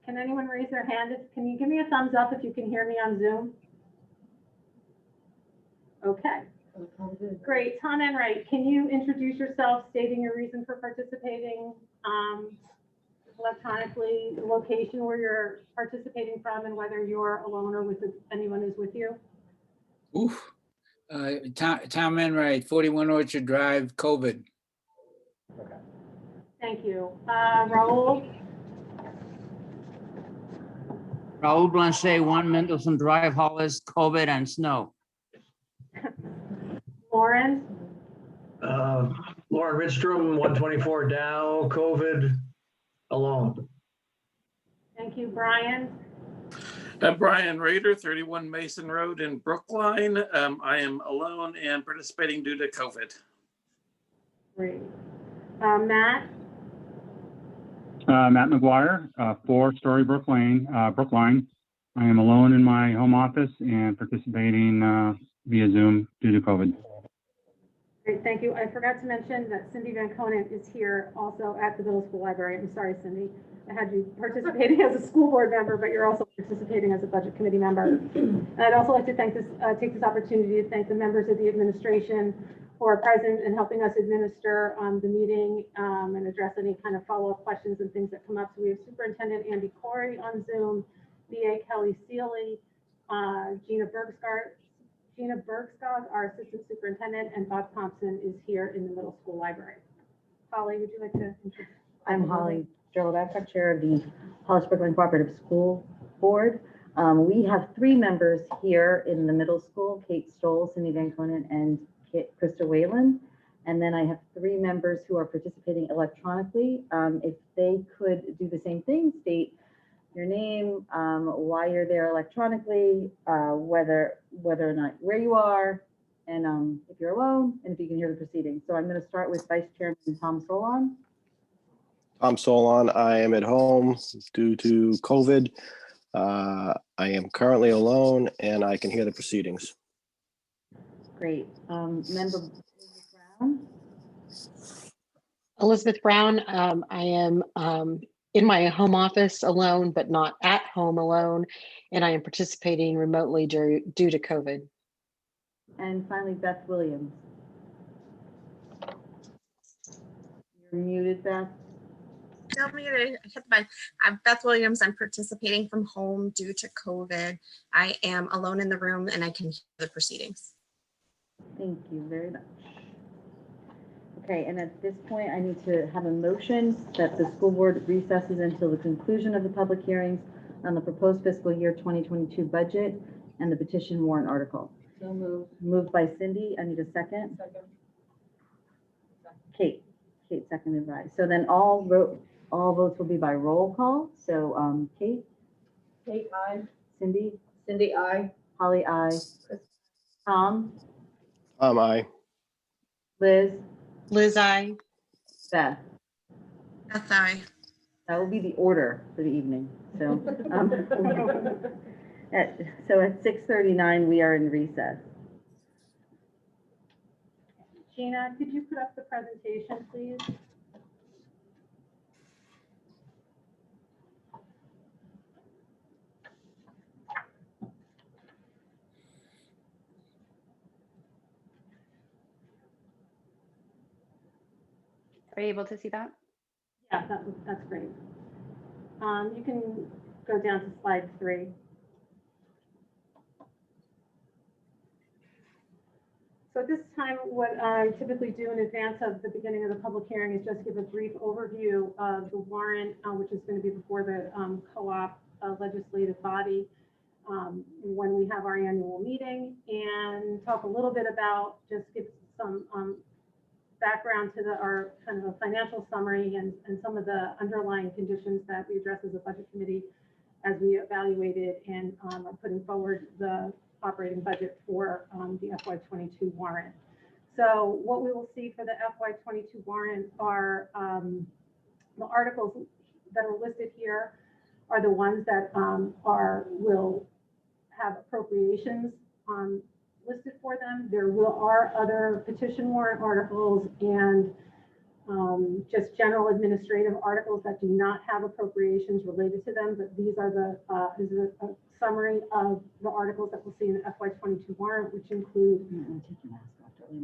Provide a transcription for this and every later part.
Can anyone raise their hand? Can you give me a thumbs up if you can hear me on Zoom? Okay, great. Tom Enright, can you introduce yourself, stating your reason for participating electronically, the location where you're participating from, and whether you're alone or with anyone is with you? Oof. Tom Enright, 41 Orchard Drive, COVID. Okay. Thank you. Raul? Raul Blanchet, 1 Mendelssohn Drive, Hollis, COVID and snow. Lauren? Lauren Ridstrom, 124 Dow, COVID, alone. Thank you. Brian? Brian Rader, 31 Mason Road in Brookline. I am alone and participating due to COVID. Great. Matt? Matt McGuire, 4-story Brookline. I am alone in my home office and participating via Zoom due to COVID. Great, thank you. I forgot to mention that Cindy Van Conant is here also at the middle school library. I'm sorry, Cindy. I had you participating as a school board member, but you're also participating as a budget committee member. And I'd also like to take this opportunity to thank the members of the administration who are present and helping us administer the meeting and address any kind of follow-up questions and things that come up. So we have Superintendent Andy Corey on Zoom, BA Kelly Seeley, Gina Bergskog, our assistant superintendent, and Bob Thompson is here in the middle school library. Holly, would you like to introduce? I'm Holly Babcock, chair of the Hollis Brookline Cooperative School Board. We have 3 members here in the middle school: Kate Stoll, Cindy Van Conant, and Krista Whalen. And then I have 3 members who are participating electronically. If they could do the same thing, state your name, why you're there electronically, whether or not where you are, and if you're alone, and if you can hear the proceedings. So I'm going to start with Vice Chairman Tom Solon. Tom Solon, I am at home due to COVID. I am currently alone and I can hear the proceedings. Great. Member Brown. Elizabeth Brown, I am in my home office alone, but not at home alone, and I am participating remotely due to COVID. And finally, Beth Williams. You're muted, Beth. Still muted. I hit the button. I'm Beth Williams. I'm participating from home due to COVID. I am alone in the room and I can hear the proceedings. Thank you very much. Okay, and at this point, I need to have a motion that the school board recesses until the conclusion of the public hearings on the proposed fiscal year 2022 budget and the petition warrant article. So moved. Moved by Cindy. I need a second. Second. Kate seconded by. So then all votes will be by roll call. So Kate. Kate, aye. Cindy. Cindy, aye. Holly, aye. Tom. Aye. Liz. Liz, I. Beth. Beth, aye. That will be the order for the evening. So, at 6:39, we are in recess. Gina, could you put up the presentation, please? Are you able to see that? Yeah, that's great. You can go down to slide 3. So at this time, what I typically do in advance of the beginning of the public hearing is just give a brief overview of the warrant, which is going to be before the co-op legislative body when we have our annual meeting, and talk a little bit about, just give some background to our kind of a financial summary and some of the underlying conditions that we address as a budget committee as we evaluated and are putting forward the operating budget for the FY22 warrant. So what we will see for the FY22 warrant are the articles that are listed here are the ones that will have appropriations listed for them. There are other petition warrant articles and just general administrative articles that do not have appropriations related to them, but these are is a summary of the articles that we'll see in the FY22 warrant, which include,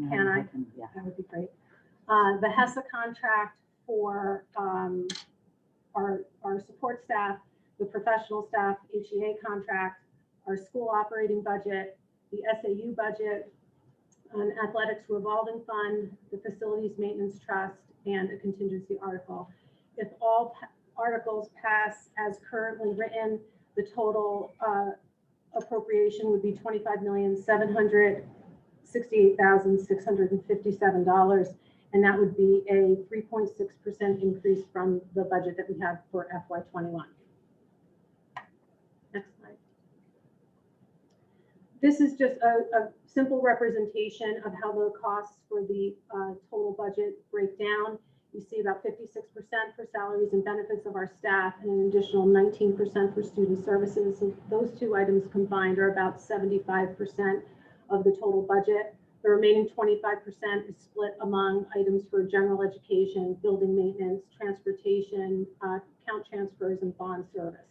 can I? Yeah. That would be great. The hessa contract for our support staff, the professional staff HEA contract, our school operating budget, the SAU budget, an athletics revolving fund, the facilities maintenance trust, and a contingency article. If all articles pass as currently written, the total appropriation would be $25,768,657, and that would be a 3.6% increase from the budget that we have for FY21. Next slide. This is just a simple representation of how the costs for the total budget break down. You see about 56% for salaries and benefits of our staff and an additional 19% for student services. So those two items combined are about 75% of the total budget. The remaining 25% is split among items for general education, building maintenance, transportation, account transfers, and bond service.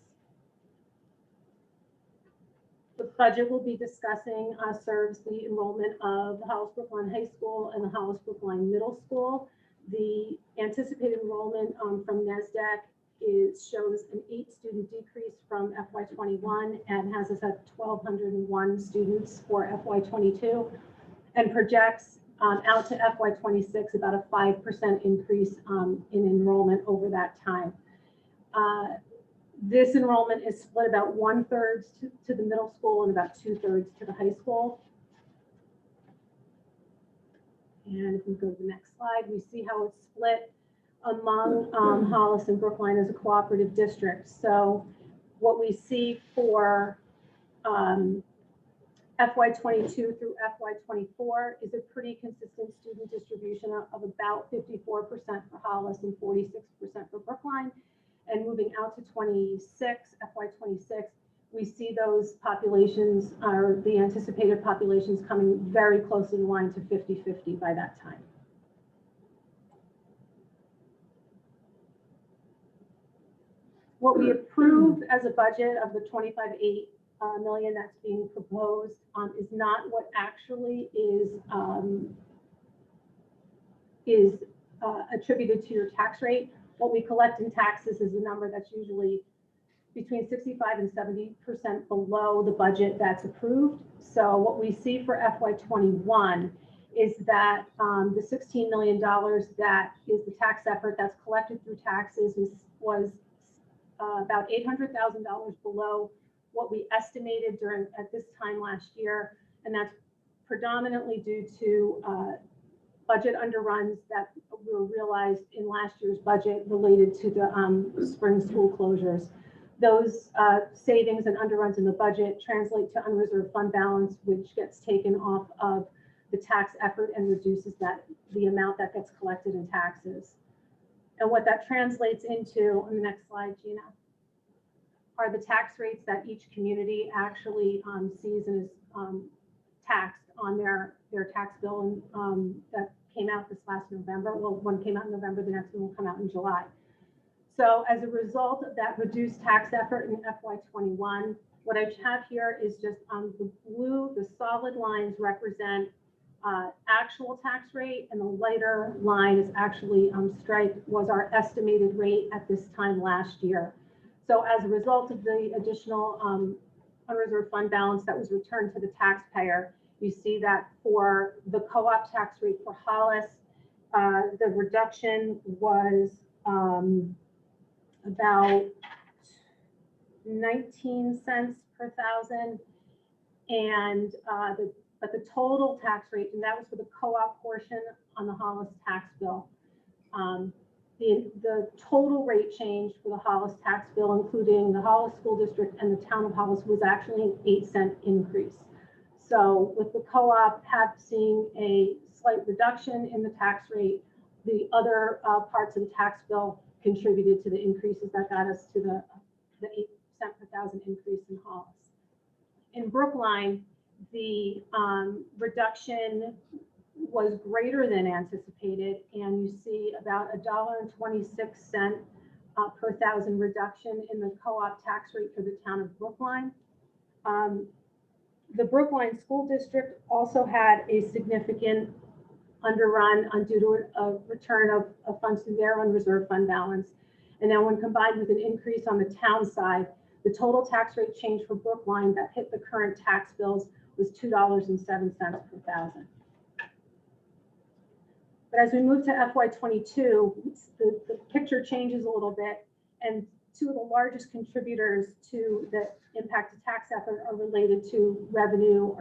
The budget we'll be discussing serves the enrollment of the Hollis Brookline High School and the Hollis Brookline Middle School. The anticipated enrollment from NESDEC shows an 8 student decrease from FY21 and has us at 1,201 students for FY22, and projects out to FY26 about a 5% increase in enrollment over that time. This enrollment is split about 1/3 to the middle school and about 2/3 to the high school. And if we go to the next slide, we see how it's split among Hollis and Brookline as a cooperative district. So what we see for FY22 through FY24 is a pretty consistent student distribution of about 54% for Hollis and 46% for Brookline. And moving out to FY26, we see those populations, or the anticipated populations, coming very closely in line to 50-50 by that time. What we approved as a budget of the $25.8 million that's being proposed is not what actually is attributed to your tax rate. What we collect in taxes is a number that's usually between 65 and 70% below the budget that's approved. So what we see for FY21 is that the $16 million that is the tax effort that's collected through taxes was about $800,000 below what we estimated at this time last year, and that's predominantly due to budget underruns that were realized in last year's budget related to the spring school closures. Those savings and underruns in the budget translate to unreserved fund balance, which gets taken off of the tax effort and reduces the amount that gets collected in taxes. And what that translates into, on the next slide, Gina, are the tax rates that each community actually sees and is taxed on their tax bill, and that came out this last November. Well, one came out in November, the next one will come out in July. So as a result of that reduced tax effort in FY21, what I have here is just the blue, the solid lines represent actual tax rate, and the lighter line is actually striped was our estimated rate at this time last year. So as a result of the additional unreserved fund balance that was returned to the taxpayer, you see that for the co-op tax rate for Hollis, the reduction was about 19 cents per thousand, and but the total tax rate, and that was for the co-op portion on the Hollis tax bill. The total rate change for the Hollis tax bill, including the Hollis School District and the town of Hollis, was actually an 8-cent increase. So with the co-op seeing a slight reduction in the tax rate, the other parts of the tax bill contributed to the increases that got us to the 8 cent per thousand increase in Hollis. In Brookline, the reduction was greater than anticipated, and you see about $1.26 per thousand reduction in the co-op tax rate for the town of Brookline. The Brookline School District also had a significant underrun due to a return of funds to their unreserved fund balance. And then when combined with an increase on the town side, the total tax rate change for Brookline that hit the current tax bills was $2.07 per thousand. But as we move to FY22, the picture changes a little bit, and two of the largest contributors to the impact of tax effort are related to revenue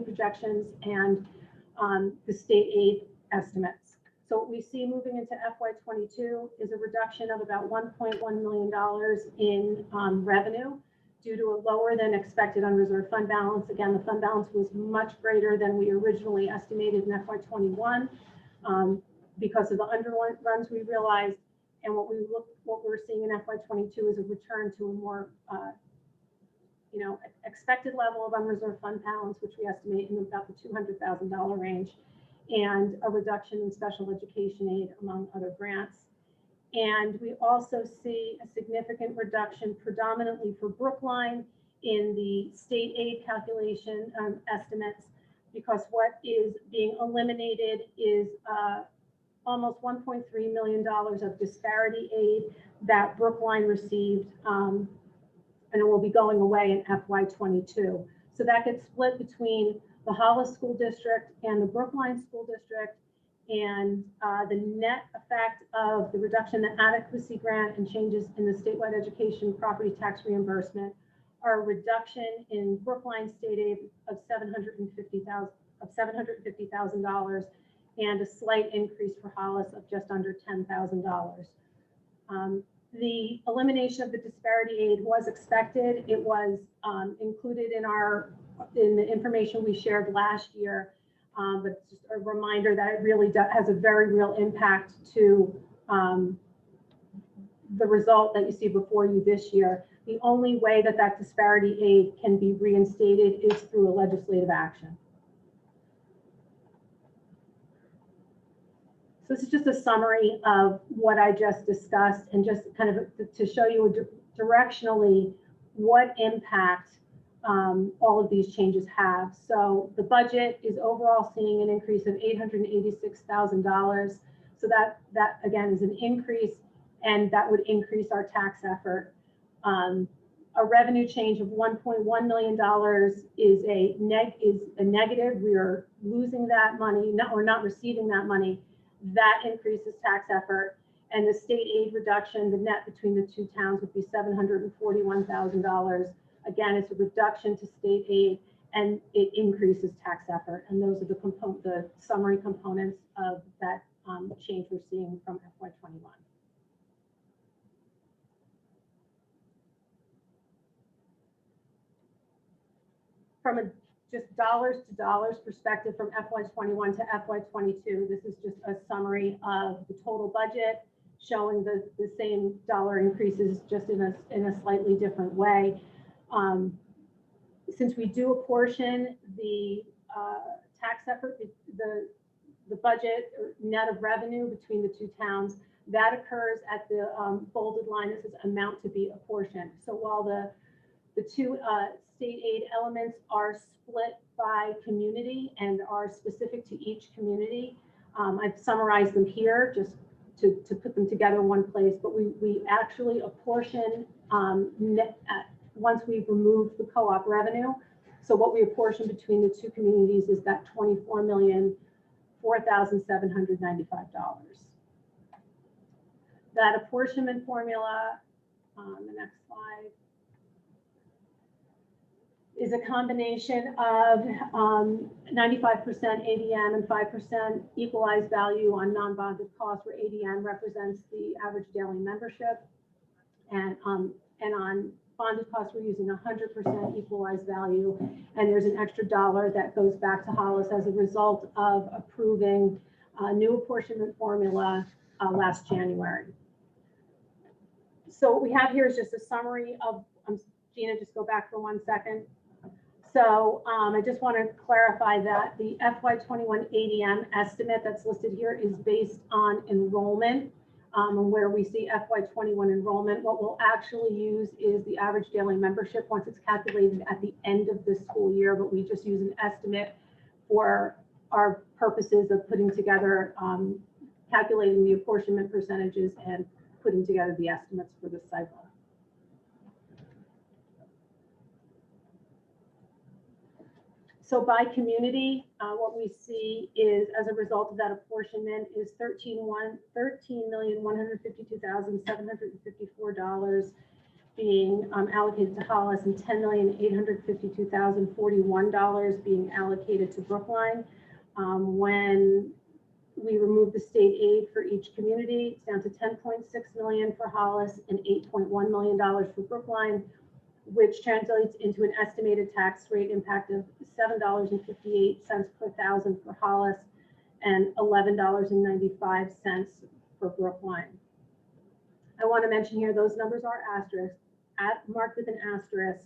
projections and the state aid estimates. So what we see moving into FY22 is a reduction of about $1.1 million in revenue due to a lower than expected unreserved fund balance. Again, the fund balance was much greater than we originally estimated in FY21 because of the underruns we realized. And what we're seeing in FY22 is a return to a more expected level of unreserved fund balance, which we estimate in about the $200,000 range, and a reduction in special education aid, among other grants. And we also see a significant reduction predominantly for Brookline in the state aid calculation estimates, because what is being eliminated is almost $1.3 million of disparity aid that Brookline received, and it will be going away in FY22. So that gets split between the Hollis School District and the Brookline School District, and the net effect of the reduction in the adequacy grant and changes in the statewide education property tax reimbursement are a reduction in Brookline state aid of $750,000 and a slight increase for Hollis of just under $10,000. The elimination of the disparity aid was expected. It was included in the information we shared last year, but just a reminder that it really has a very real impact to the result that you see before you this year. The only way that that disparity aid can be reinstated is through a legislative action. So this is just a summary of what I just discussed, and just kind of to show you directionally what impact all of these changes have. So the budget is overall seeing an increase of $886,000. So that again is an increase, and that would increase our tax effort. A revenue change of $1.1 million is a negative. We are losing that money, or not receiving that money. That increases tax effort, and the state aid reduction, the net between the two towns would be $741,000. Again, it's a reduction to state aid, and it increases tax effort. And those are the summary components of that change we're seeing from FY21. From a just dollars to dollars perspective from FY21 to FY22, this is just a summary of the total budget, showing the same dollar increases, just in a slightly different way. Since we do apportion the tax effort, the budget net of revenue between the two towns, that occurs at the bolded line. This is amount to be apportioned. So while the two state aid elements are split by community and are specific to each community, I've summarized them here just to put them together in one place, but we actually apportion once we've removed the co-op revenue. So what we apportion between the two communities is that $24,004,795. That apportionment formula, the next slide, is a combination of 95% ADM and 5% equalized value on non-bonded costs, where ADM represents the average daily membership. And on bonded costs, we're using 100% equalized value. And there's an extra dollar that goes back to Hollis as a result of approving a new apportionment formula last January. So what we have here is just a summary of, Gina, just go back for 1 second. So I just want to clarify that the FY21 ADM estimate that's listed here is based on enrollment. And where we see FY21 enrollment, what we'll actually use is the average daily membership once it's calculated at the end of the school year, but we just use an estimate for our purposes of putting together, calculating the apportionment percentages and putting together the estimates for this cycle. So by community, what we see is, as a result of that apportionment, is $13,152,754 being allocated to Hollis and $10,852,041 being allocated to Brookline. When we remove the state aid for each community, it's down to $10.6 million for Hollis and $8.1 million for Brookline, which translates into an estimated tax rate impact of $7.58 per thousand for Hollis and $11.95 for Brookline. I want to mention here, those numbers are marked with an asterisk.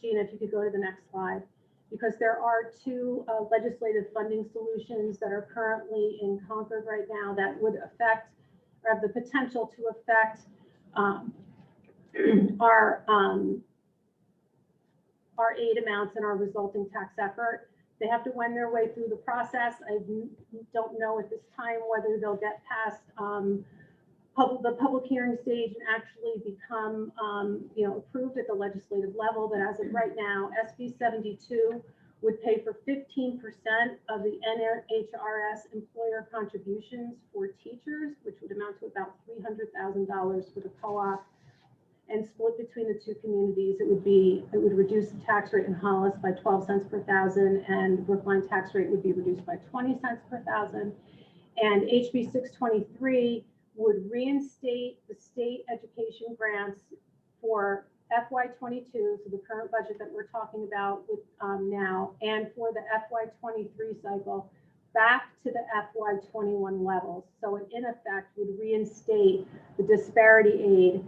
Gina, if you could go to the next slide, because there are two legislative funding solutions that are currently in Concord right now that would affect or have the potential to affect our aid amounts and our resulting tax effort. They have to wend their way through the process. I don't know at this time whether they'll get past the public hearing stage and actually become approved at the legislative level. But as of right now, SB 72 would pay for 15% of the NHRS employer contributions for teachers, which would amount to about $300,000 for the co-op. And split between the two communities, it would reduce the tax rate in Hollis by 12 cents per thousand, and Brookline tax rate would be reduced by 20 cents per thousand. And HB 623 would reinstate the state education grants for FY22, so the current budget that we're talking about with now, and for the FY23 cycle back to the FY21 levels. So it in effect would reinstate the disparity aid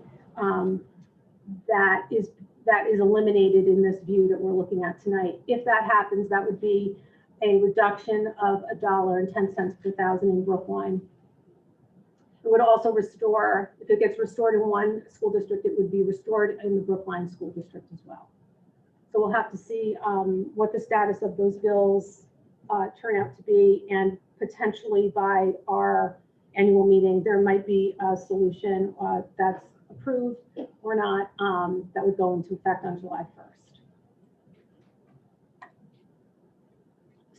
that is eliminated in this view that we're looking at tonight. If that happens, that would be a reduction of $1.10 per thousand in Brookline. It would also restore, if it gets restored in one school district, it would be restored in the Brookline school district as well. So we'll have to see what the status of those bills turn out to be, and potentially by our annual meeting, there might be a solution that's approved or not that would go into effect on July 1st.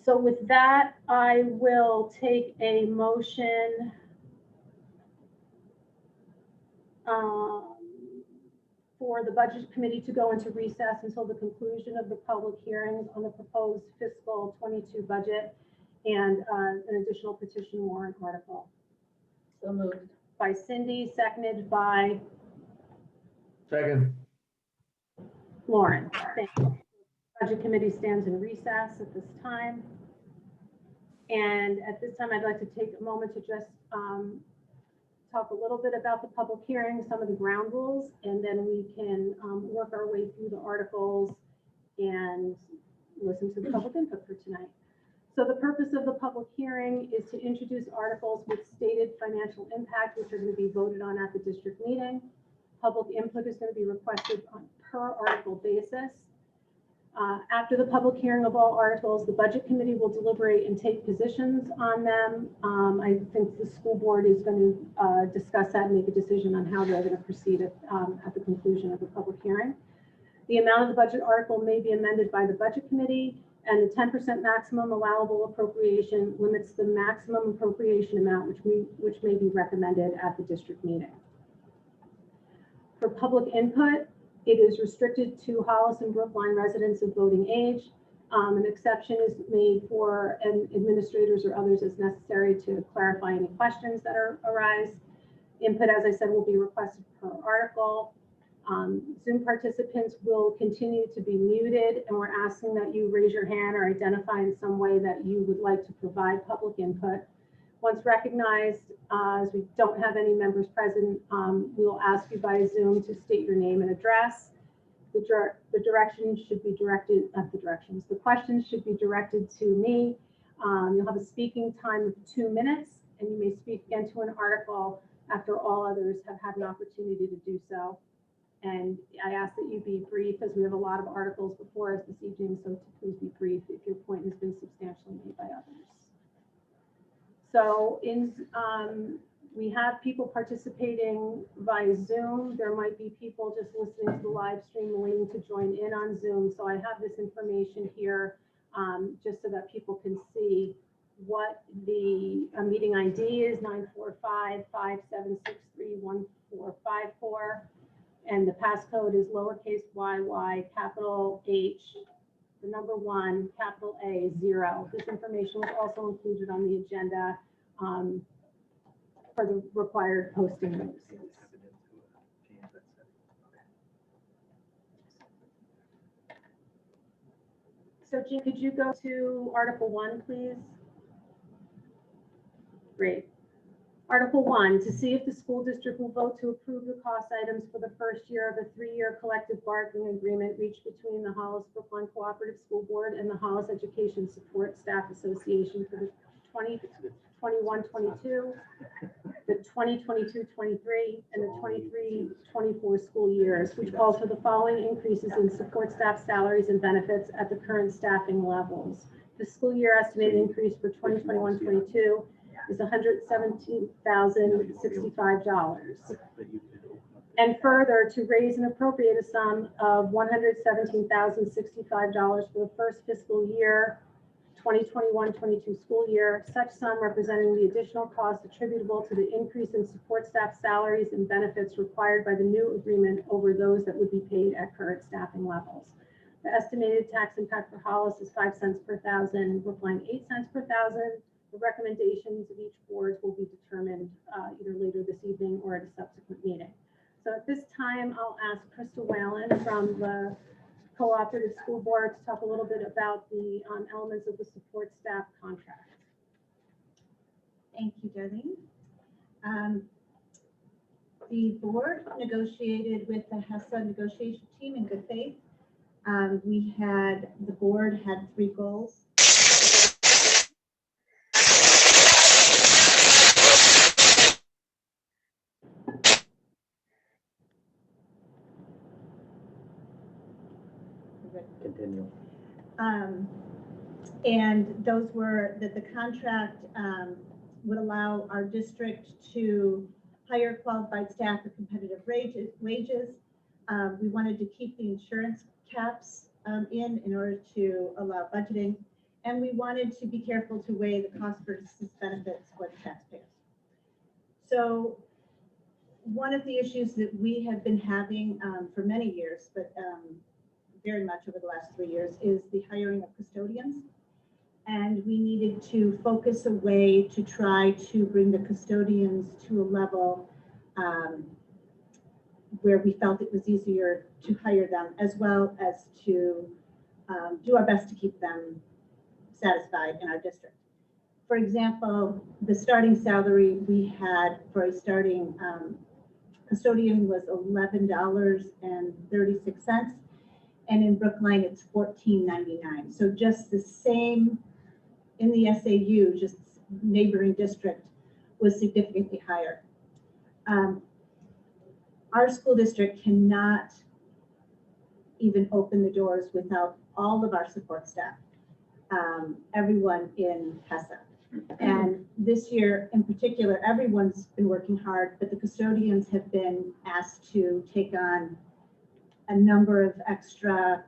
So with that, I will take a motion for the budget committee to go into recess until the conclusion of the public hearings on the proposed fiscal 22 budget and an additional petition warrant article. So moved. By Cindy, seconded by Second. Lauren. Thank you. Budget committee stands in recess at this time. And at this time, I'd like to take a moment to just talk a little bit about the public hearing, some of the ground rules, and then we can work our way through the articles and listen to the public input for tonight. So the purpose of the public hearing is to introduce articles with stated financial impact, which are going to be voted on at the district meeting. Public input is going to be requested on per article basis. After the public hearing of all articles, the budget committee will deliberate and take positions on them. I think the school board is going to discuss that and make a decision on how they're going to proceed at the conclusion of the public hearing. The amount of the budget article may be amended by the budget committee, and the 10% maximum allowable appropriation limits the maximum appropriation amount which may be recommended at the district meeting. For public input, it is restricted to Hollis and Brookline residents of voting age. An exception is made for administrators or others as necessary to clarify any questions that arise. Input, as I said, will be requested per article. Zoom participants will continue to be muted, and we're asking that you raise your hand or identify in some way that you would like to provide public input. Once recognized, as we don't have any members present, we will ask you by Zoom to state your name and address. The directions should be directed at the directions. The questions should be directed to me. You'll have a speaking time of 2 minutes, and you may speak into an article after all others have had an opportunity to do so. And I ask that you be brief, as we have a lot of articles before us this evening, so please be brief if your point has been substantially made by others. So we have people participating via Zoom. There might be people just listening to the live stream waiting to join in on Zoom. So I have this information here just so that people can see what the meeting ID is, 945-5763-1454. And the passcode is lowercase yy, capital H, the number 1, capital A, 0. This information was also included on the agenda for the required posting notices. So Jean, could you go to Article 1, please? Great. Article 1, to see if the school district will vote to approve the cost items for the first year of a 3-year collective bargaining agreement reached between the Hollis Brookline Cooperative School Board and the Hollis Education Support Staff Association for the 2021-22, the 2022-23, and the 23-24 school years, which calls for the following increases in support staff salaries and benefits at the current staffing levels. The school year estimated increase for 2021-22 is $117,065. And further, to raise and appropriate a sum of $117,065 for the first fiscal year, 2021-22 school year, such sum representing the additional cost attributable to the increase in support staff salaries and benefits required by the new agreement over those that would be paid at current staffing levels. The estimated tax impact for Hollis is 5 cents per thousand, Brookline 8 cents per thousand. The recommendations of each board will be determined either later this evening or at a subsequent meeting. So at this time, I'll ask Krista Whalen from the Cooperative School Board to talk a little bit about the elements of the support staff contract. Thank you, Darlene. The board negotiated with the hessa negotiation team in good faith. The board had 3 goals. Continue. And those were that the contract would allow our district to hire qualified staff at competitive wages. We wanted to keep the insurance caps in order to allow budgeting. And we wanted to be careful to weigh the cost versus benefits for the taxpayers. So one of the issues that we have been having for many years, but very much over the last 3 years, is the hiring of custodians. And we needed to focus a way to try to bring the custodians to a level where we felt it was easier to hire them, as well as to do our best to keep them satisfied in our district. For example, the starting salary we had for a starting custodian was $11.36. And in Brookline, it's $14.99. So just the same in the SAU, just neighboring district, was significantly higher. Our school district cannot even open the doors without all of our support staff, everyone in hessa. And this year in particular, everyone's been working hard, but the custodians have been asked to take on a number of extra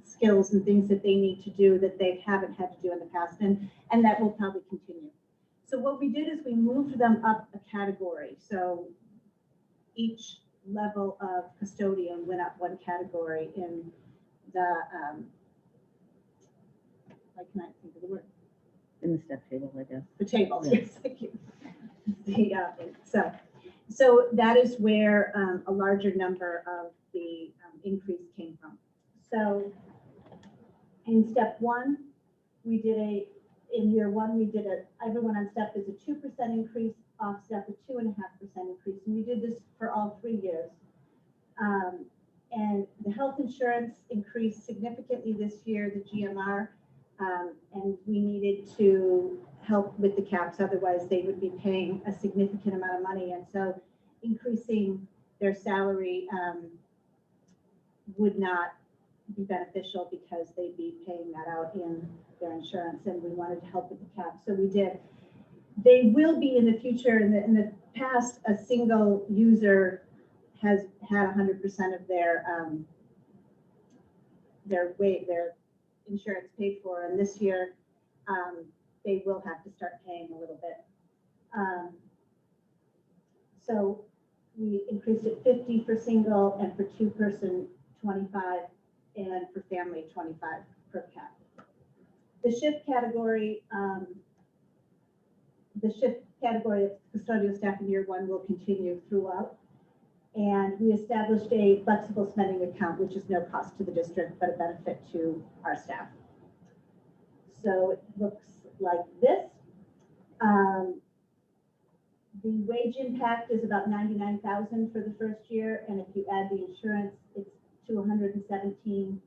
skills and things that they need to do that they haven't had to do in the past, and that will probably continue. So what we did is we moved them up a category. So each level of custodian went up 1 category in the, I cannot think of the word. In the step table, I guess. The table, yes, thank you. So that is where a larger number of the increase came from. So in step 1, in year 1, everyone on step is a 2% increase, off step a 2.5% increase. And we did this for all 3 years. And the health insurance increased significantly this year, the GMR, and we needed to help with the caps, otherwise they would be paying a significant amount of money. And so increasing their salary would not be beneficial because they'd be paying that out in their insurance, and we wanted to help with the cap, so we did. They will be in the future. In the past, a single user has had 100% of their insurance paid for, and this year they will have to start paying a little bit. So we increased it 50 for single, and for two-person 25, and for family 25 per cap. The shift category of custodial staff in year one will continue throughout. And we established a flexible spending account, which is no cost to the district, but a benefit to our staff. So it looks like this. The wage impact is about $99,000 for the first year, and if you add the insurance, it's to $117,065.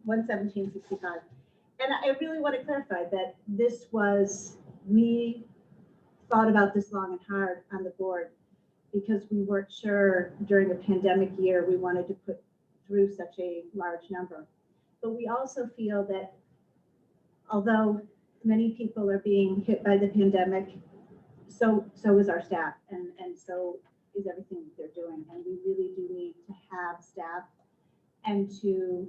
$117,65. And I really want to clarify that this was, we thought about this long and hard on the board because we weren't sure during a pandemic year we wanted to put through such a large number. But we also feel that although many people are being hit by the pandemic, so is our staff, and so is everything that they're doing. And we really do need to have staff and to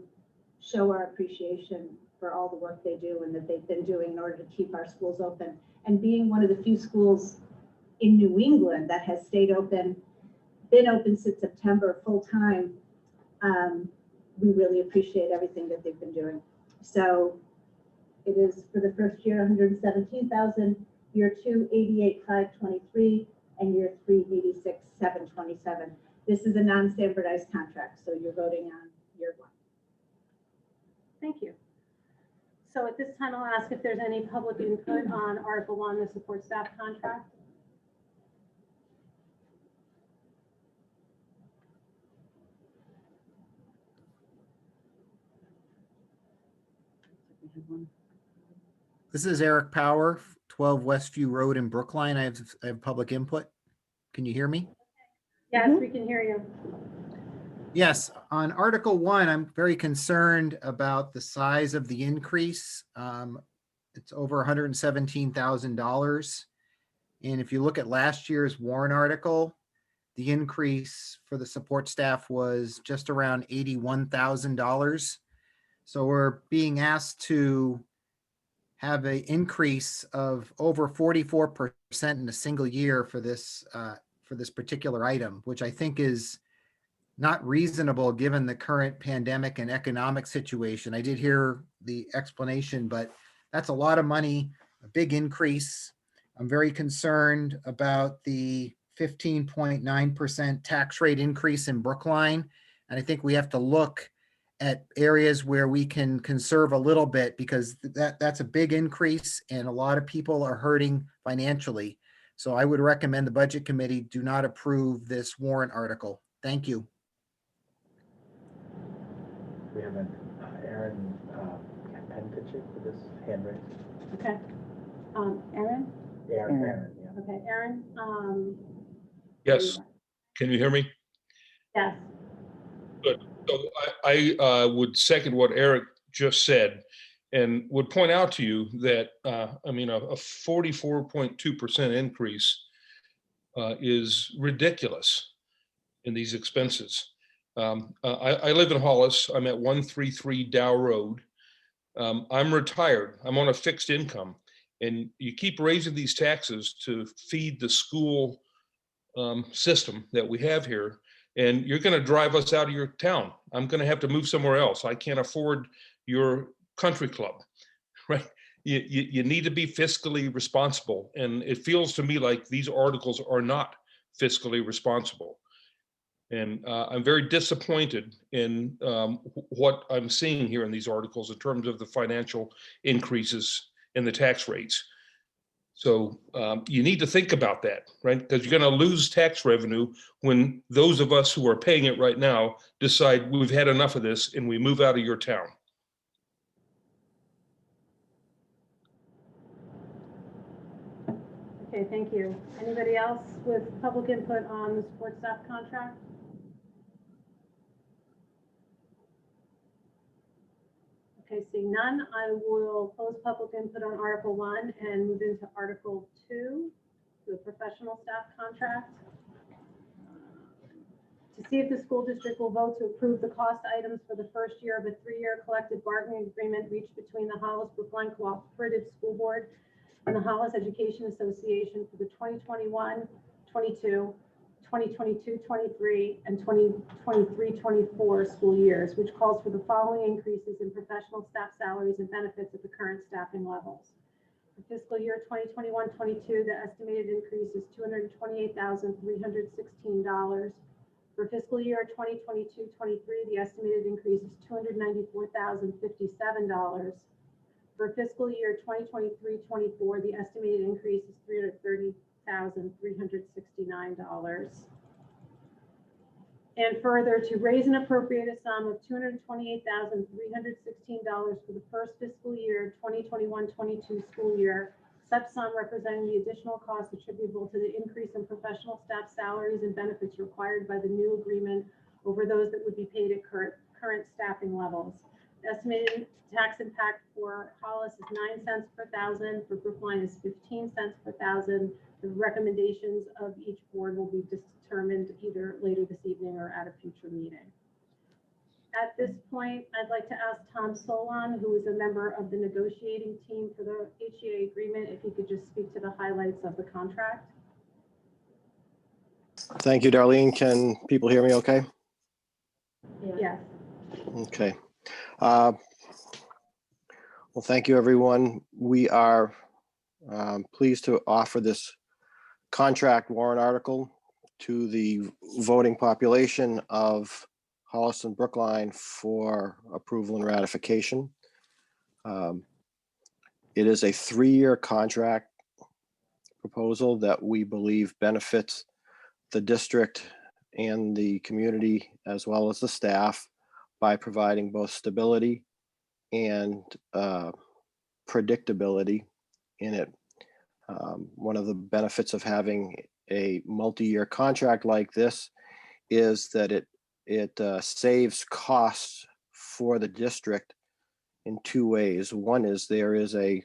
show our appreciation for all the work they do and that they've been doing in order to keep our schools open. And being one of the few schools in New England that has stayed open, been open since September full time, we really appreciate everything that they've been doing. So it is for the first year, $117,000, year two, $88,523, and year three, $86,727. This is a non-standardized contract, so you're voting on year one. Thank you. So at this time, I'll ask if there's any public input on Article 1, the support staff contract. This is Eric Power, 12 Westview Road in Brookline. I have public input. Can you hear me? Yes, we can hear you. Yes, on Article 1, I'm very concerned about the size of the increase. It's over $117,000. And if you look at last year's warrant article, the increase for the support staff was just around $81,000. So we're being asked to have an increase of over 44% in a single year for this particular item, which I think is not reasonable given the current pandemic and economic situation. I did hear the explanation, but that's a lot of money, a big increase. I'm very concerned about the 15.9% tax rate increase in Brookline. And I think we have to look at areas where we can conserve a little bit because that's a big increase and a lot of people are hurting financially. So I would recommend the Budget Committee do not approve this warrant article. Thank you. We have an Aaron Penkachick with this hand raised. Okay. Aaron? Aaron, yeah. Okay, Aaron. Yes. Can you hear me? Yes. Good. So I would second what Eric just said and would point out to you that, I mean, a 44.2% increase is ridiculous in these expenses. I live in Hollis. I'm at 133 Dow Road. I'm retired. I'm on a fixed income. And you keep raising these taxes to feed the school system that we have here. And you're going to drive us out of your town. I'm going to have to move somewhere else. I can't afford your country club, right? You need to be fiscally responsible. And it feels to me like these articles are not fiscally responsible. And I'm very disappointed in what I'm seeing here in these articles in terms of the financial increases in the tax rates. So you need to think about that, right? Because you're going to lose tax revenue when those of us who are paying it right now decide we've had enough of this and we move out of your town. Okay, thank you. Anybody else with public input on the support staff contract? Okay, seeing none, I will close public input on Article 1 and move into Article 2, the professional staff contract. To see if the school district will vote to approve the cost items for the first year of a 3-year collective bargaining agreement reached between the Hollis Brookline Cooperative School Board and the Hollis Education Association for the 2021-22, 2022-23, and 2023-24 school years, which calls for the following increases in professional staff salaries and benefits at the current staffing levels. For fiscal year 2021-22, the estimated increase is $228,316. For fiscal year 2022-23, the estimated increase is $294,057. For fiscal year 2023-24, the estimated increase is $330,369. And further, to raise and appropriate a sum of $228,316 for the first fiscal year 2021-22 school year, such sum representing the additional costs attributable to the increase in professional staff salaries and benefits required by the new agreement over those that would be paid at current staffing levels. The estimated tax impact for Hollis is 9 cents per thousand, for Brookline is 15 cents per thousand. The recommendations of each board will be determined either later this evening or at a future meeting. At this point, I'd like to ask Tom Solon, who is a member of the negotiating team for the HEA agreement, if he could just speak to the highlights of the contract. Thank you, Darlene. Can people hear me okay? Yes. Okay. Well, thank you, everyone. We are pleased to offer this contract warrant article to the voting population of Hollis and Brookline for approval and ratification. It is a 3-year contract proposal that we believe benefits the district and the community as well as the staff by providing both stability and predictability in it. One of the benefits of having a multi-year contract like this is that it saves costs for the district in 2 ways. One is there is a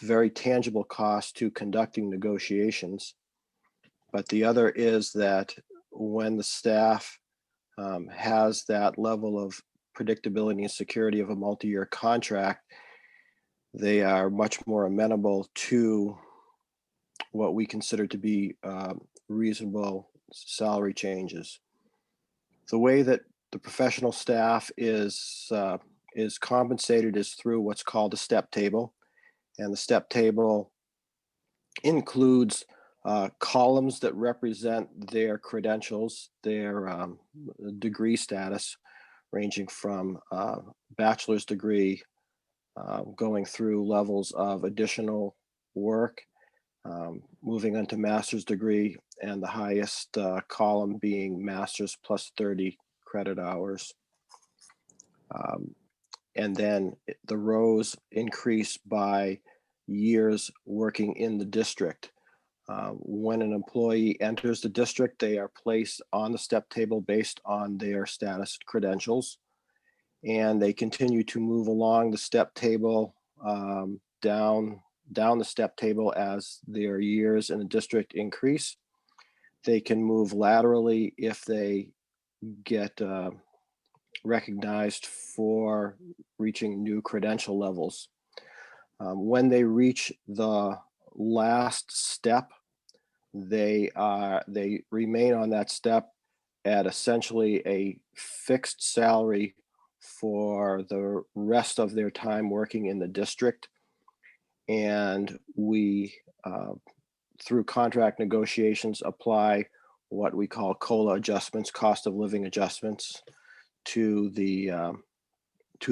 very tangible cost to conducting negotiations, but the other is that when the staff has that level of predictability and security of a multi-year contract, they are much more amenable to what we consider to be reasonable salary changes. The way that the professional staff is compensated is through what's called a step table, and the step table includes columns that represent their credentials, their degree status, ranging from bachelor's degree, going through levels of additional work, moving on to master's degree, and the highest column being master's plus 30 credit hours. And then the rows increase by years working in the district. When an employee enters the district, they are placed on the step table based on their status credentials, and they continue to move along the step table down the step table as their years in the district increase. They can move laterally if they get recognized for reaching new credential levels. When they reach the last step, they remain on that step at essentially a fixed salary for the rest of their time working in the district. And we, through contract negotiations, apply what we call COLA adjustments, cost of living adjustments, to the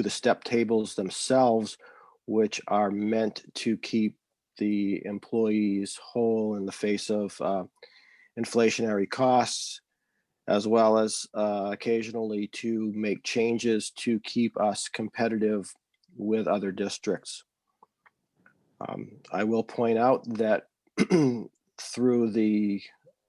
step tables themselves, which are meant to keep the employees whole in the face of inflationary costs, as well as occasionally to make changes to keep us competitive with other districts. I will point out that through the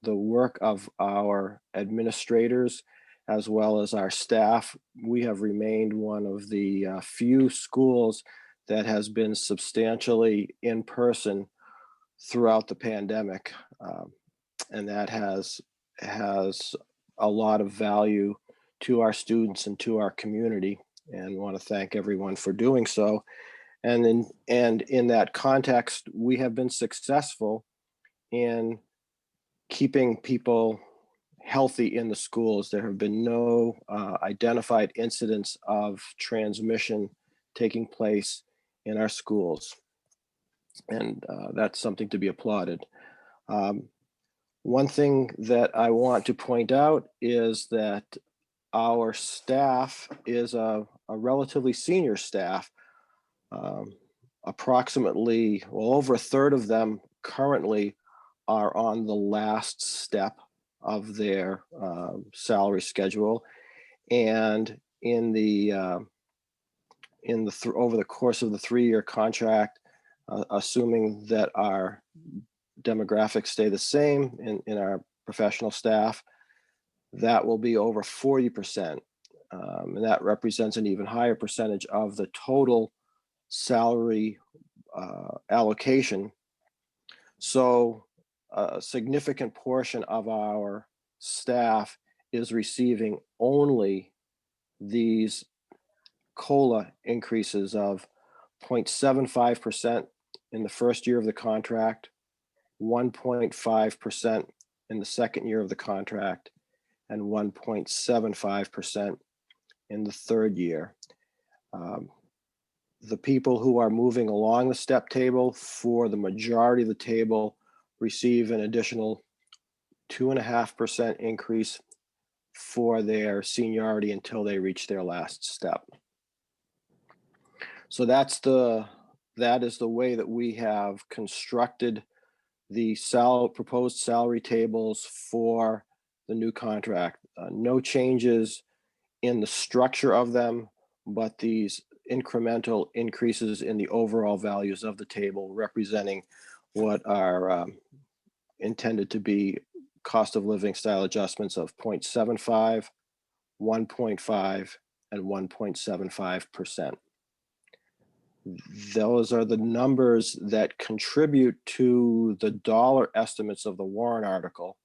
work of our administrators as well as our staff, we have remained one of the few schools that has been substantially in person throughout the pandemic. And that has a lot of value to our students and to our community, and want to thank everyone for doing so. And in that context, we have been successful in keeping people healthy in the schools. There have been no identified incidents of transmission taking place in our schools. And that's something to be applauded. One thing that I want to point out is that our staff is a relatively senior staff. Approximately, well, over a third of them currently are on the last step of their salary schedule, and in the over the course of the 3-year contract, assuming that our demographics stay the same in our professional staff, that will be over 40%, and that represents an even higher percentage of the total salary allocation. So a significant portion of our staff is receiving only these COLA increases of 0.75% in the first year of the contract, 1.5% in the second year of the contract, and 1.75% in the third year. The people who are moving along the step table, for the majority of the table, receive an additional 2.5% increase for their seniority until they reach their last step. So that is the way that we have constructed the proposed salary tables for the new contract. No changes in the structure of them, but these incremental increases in the overall values of the table, representing what are intended to be cost of living style adjustments of 0.75, 1.5, and 1.75%. Those are the numbers that contribute to the dollar estimates of the warrant article.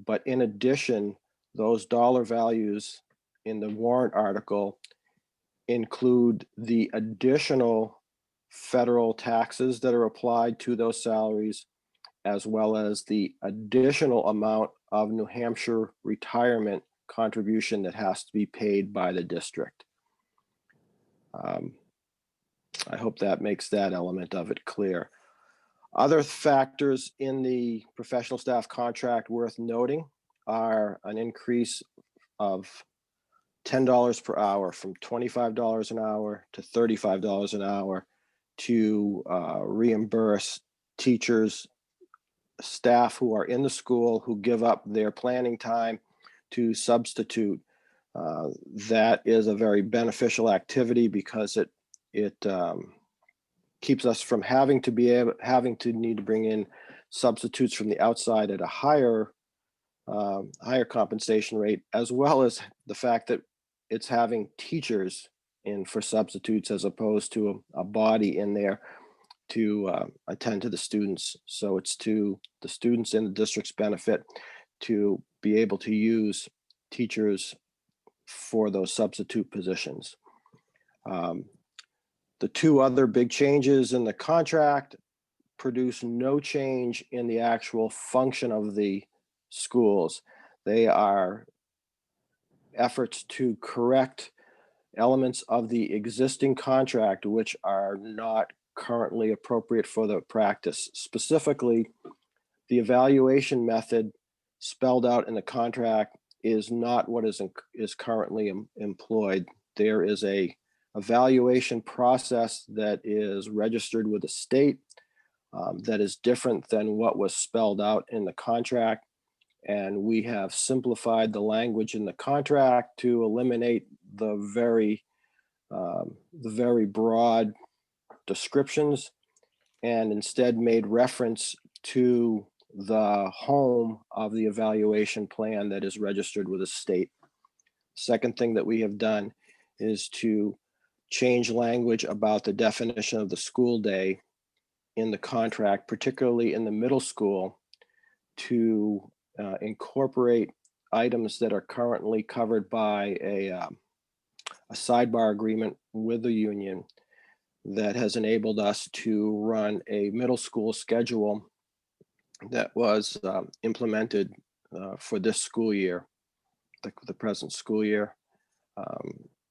But in addition, those dollar values in the warrant article include the additional federal taxes that are applied to those salaries, as well as the additional amount of New Hampshire retirement contribution that has to be paid by the district. I hope that makes that element of it clear. Other factors in the professional staff contract worth noting are an increase of $10 per hour, from $25 an hour to $35 an hour, to reimburse teachers, staff who are in the school who give up their planning time to substitute. That is a very beneficial activity because it keeps us from having to need to bring in substitutes from the outside at a higher compensation rate, as well as the fact that it's having teachers in for substitutes as opposed to a body in there to attend to the students. So it's to the students and the district's benefit to be able to use teachers for those substitute positions. The two other big changes in the contract produce no change in the actual function of the schools. They are efforts to correct elements of the existing contract which are not currently appropriate for the practice. Specifically, the evaluation method spelled out in the contract is not what is currently employed. There is a evaluation process that is registered with the state. that is different than what was spelled out in the contract. And we have simplified the language in the contract to eliminate the very broad descriptions, and instead made reference to the home of the evaluation plan that is registered with the state. Second thing that we have done is to change language about the definition of the school day in the contract, particularly in the middle school, to incorporate items that are currently covered by a sidebar agreement with the union that has enabled us to run a middle school schedule that was implemented for this school year, the present school year,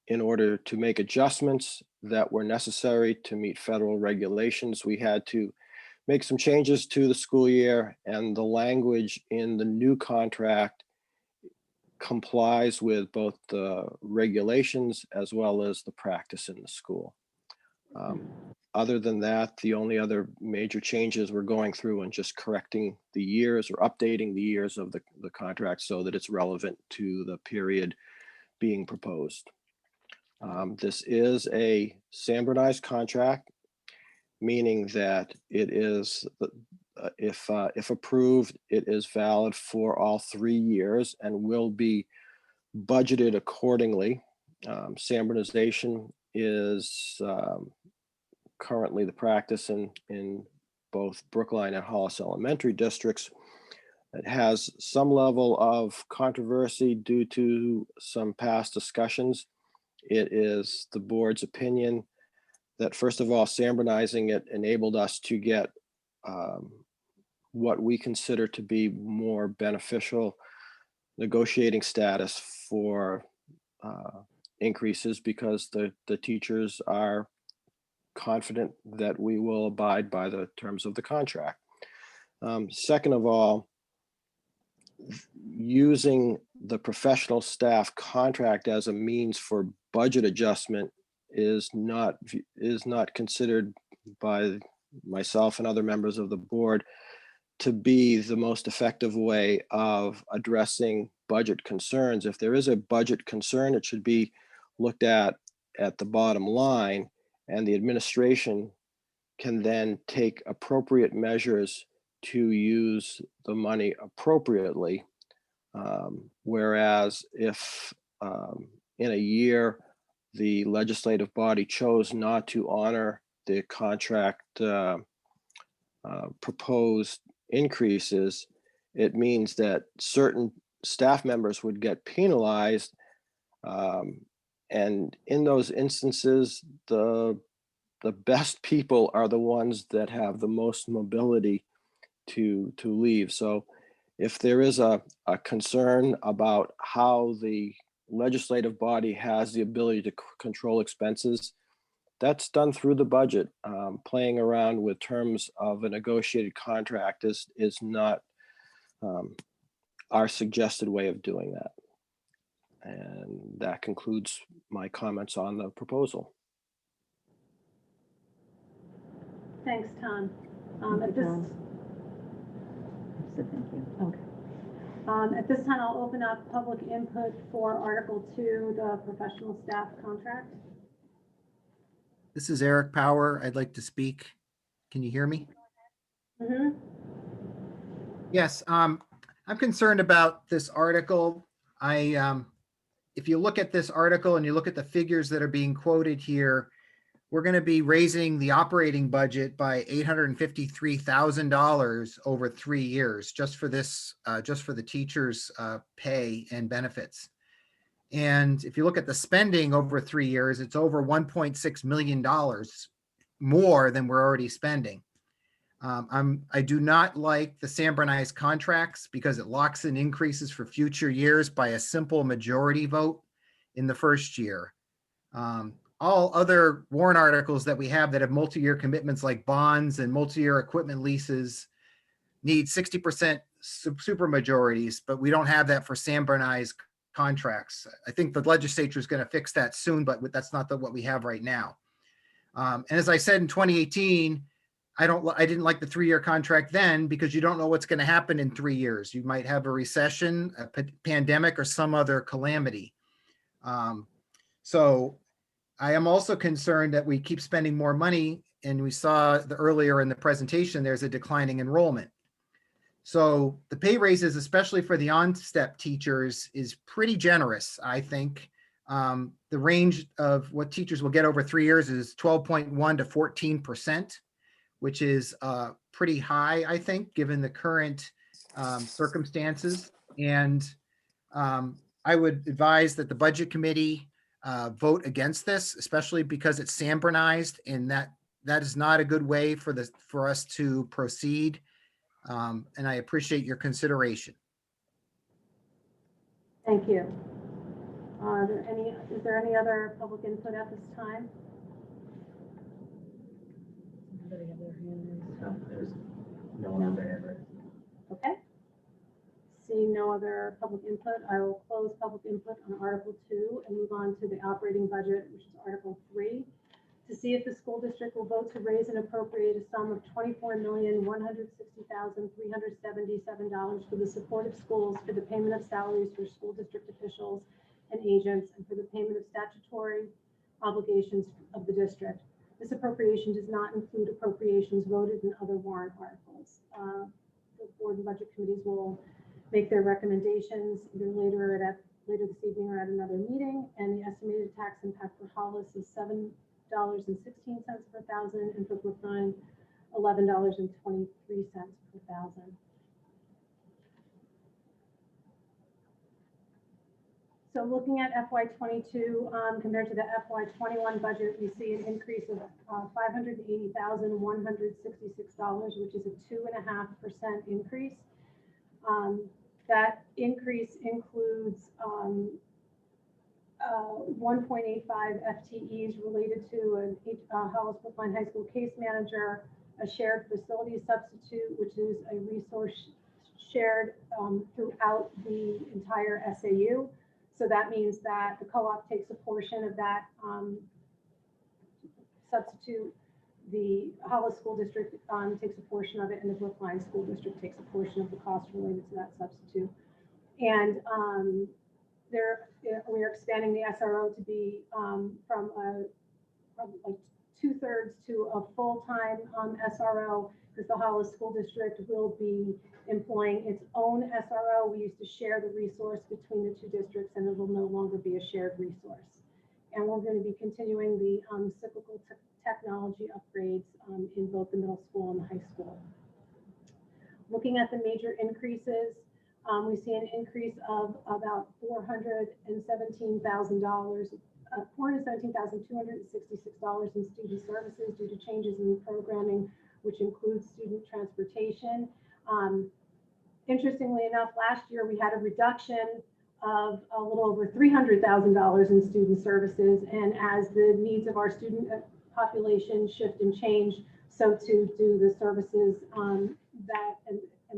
in order to make adjustments that were necessary to meet federal regulations. We had to make some changes to the school year, and the language in the new contract complies with both the regulations as well as the practice in the school. Other than that, the only other major changes we're going through and just correcting the years or updating the years of the contract so that it's relevant to the period being proposed. This is a standardized contract, meaning that it is, if approved, it is valid for all 3 years and will be budgeted accordingly. Standardization is currently the practice in both Brookline and Hollis elementary districts. It has some level of controversy due to some past discussions. It is the board's opinion that, first of all, standardizing it enabled us to get what we consider to be more beneficial negotiating status for increases, because the teachers are confident that we will abide by the terms of the contract. Second of all, using the professional staff contract as a means for budget adjustment is not considered by myself and other members of the board to be the most effective way of addressing budget concerns. If there is a budget concern, it should be looked at the bottom line, and the administration can then take appropriate measures to use the money appropriately. Whereas if in a year the legislative body chose not to honor the contract proposed increases, it means that certain staff members would get penalized. And in those instances, the best people are the ones that have the most mobility to leave. So if there is a concern about how the legislative body has the ability to control expenses, that's done through the budget. Playing around with terms of a negotiated contract is not our suggested way of doing that. And that concludes my comments on the proposal. Thanks, Tom. Thank you. Okay. At this time, I'll open up public input for Article 2, the professional staff contract. This is Eric Power. I'd like to speak. Can you hear me? Mm-hmm. Yes, I'm concerned about this article. If you look at this article and you look at the figures that are being quoted here, we're going to be raising the operating budget by $853,000 over 3 years, just for this, just for the teachers' pay and benefits. And if you look at the spending over 3 years, it's over $1.6 million more than we're already spending. I do not like the standardized contracts because it locks in increases for future years by a simple majority vote in the first year. All other warrant articles that we have that have multi-year commitments like bonds and multi-year equipment leases need 60% super majorities, but we don't have that for standardized contracts. I think the legislature is going to fix that soon, but that's not what we have right now. And as I said in 2018, I didn't like the 3-year contract then because you don't know what's going to happen in 3 years. You might have a recession, a pandemic, or some other calamity. So I am also concerned that we keep spending more money, and we saw earlier in the presentation, there's a declining enrollment. So the pay raises, especially for the on-step teachers, is pretty generous, I think. The range of what teachers will get over 3 years is 12.1 to 14%, which is pretty high, I think, given the current circumstances. And I would advise that the budget committee vote against this, especially because it's Sanbornized, and that is not a good way for us to proceed. And I appreciate your consideration. Thank you. Is there any other public input at this time? Anybody have their hand raised? No, there's no one on there. Okay. Seeing no other public input, I will close public input on Article 2 and move on to the operating budget, which is Article 3. To see if the school district will vote to raise and appropriate a sum of $24,160,377 for the support of schools for the payment of salaries for school district officials and agents and for the payment of statutory obligations of the district. This appropriation does not include appropriations voted in other warrant articles. The board and budget committees will make their recommendations either later this evening or at another meeting. And the estimated tax impact for Hollis is $7.16 per thousand, and for Brookline, $11.23 per thousand. So looking at FY22 compared to the FY21 budget, we see an increase of $580,166, which is a 2.5% increase. That increase includes 1.85 FTEs related to a Hollis Brookline High School case manager, a shared facility substitute, which is a resource shared throughout the entire SAU. So that means that the co-op takes a portion of that substitute, the Hollis School District takes a portion of it, and the Brookline School District takes a portion of the cost related to that substitute. And we are expanding the SRO to be from like 2/3 to a full-time SRO, because the Hollis School District will be employing its own SRO. We used to share the resource between the two districts, and it will no longer be a shared resource. And we're going to be continuing the cyclical technology upgrades in both the middle school and the high school. Looking at the major increases, we see an increase of about $417,266 in student services due to changes in programming, which includes student transportation. Interestingly enough, last year we had a reduction of a little over $300,000 in student services, and as the needs of our student population shift and change, so too do the services and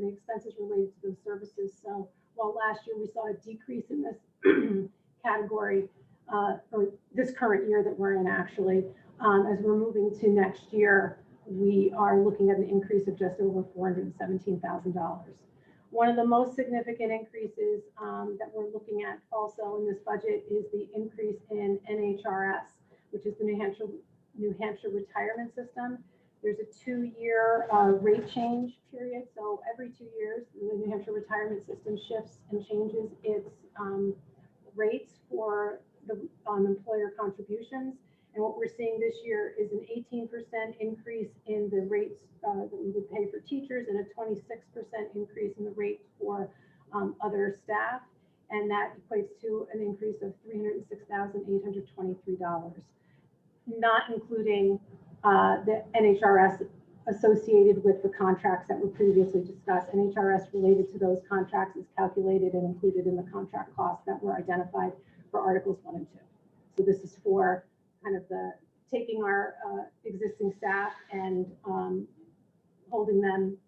the expenses related to those services. So while last year we saw a decrease in this category, or this current year that we're in actually, as we're moving to next year, we are looking at an increase of just over $417,000. One of the most significant increases that we're looking at also in this budget is the increase in NHRS, which is the New Hampshire retirement system. There's a 2-year rate change period. So every 2 years, the New Hampshire retirement system shifts and changes its rates for the employer contributions. And what we're seeing this year is an 18% increase in the rates that we would pay for teachers, and a 26% increase in the rate for other staff. And that equates to an increase of $306,823, not including the NHRS associated with the contracts that were previously discussed. NHRS related to those contracts is calculated and included in the contract costs that were identified for Articles 1 and 2. So this is for kind of taking our existing staff and holding them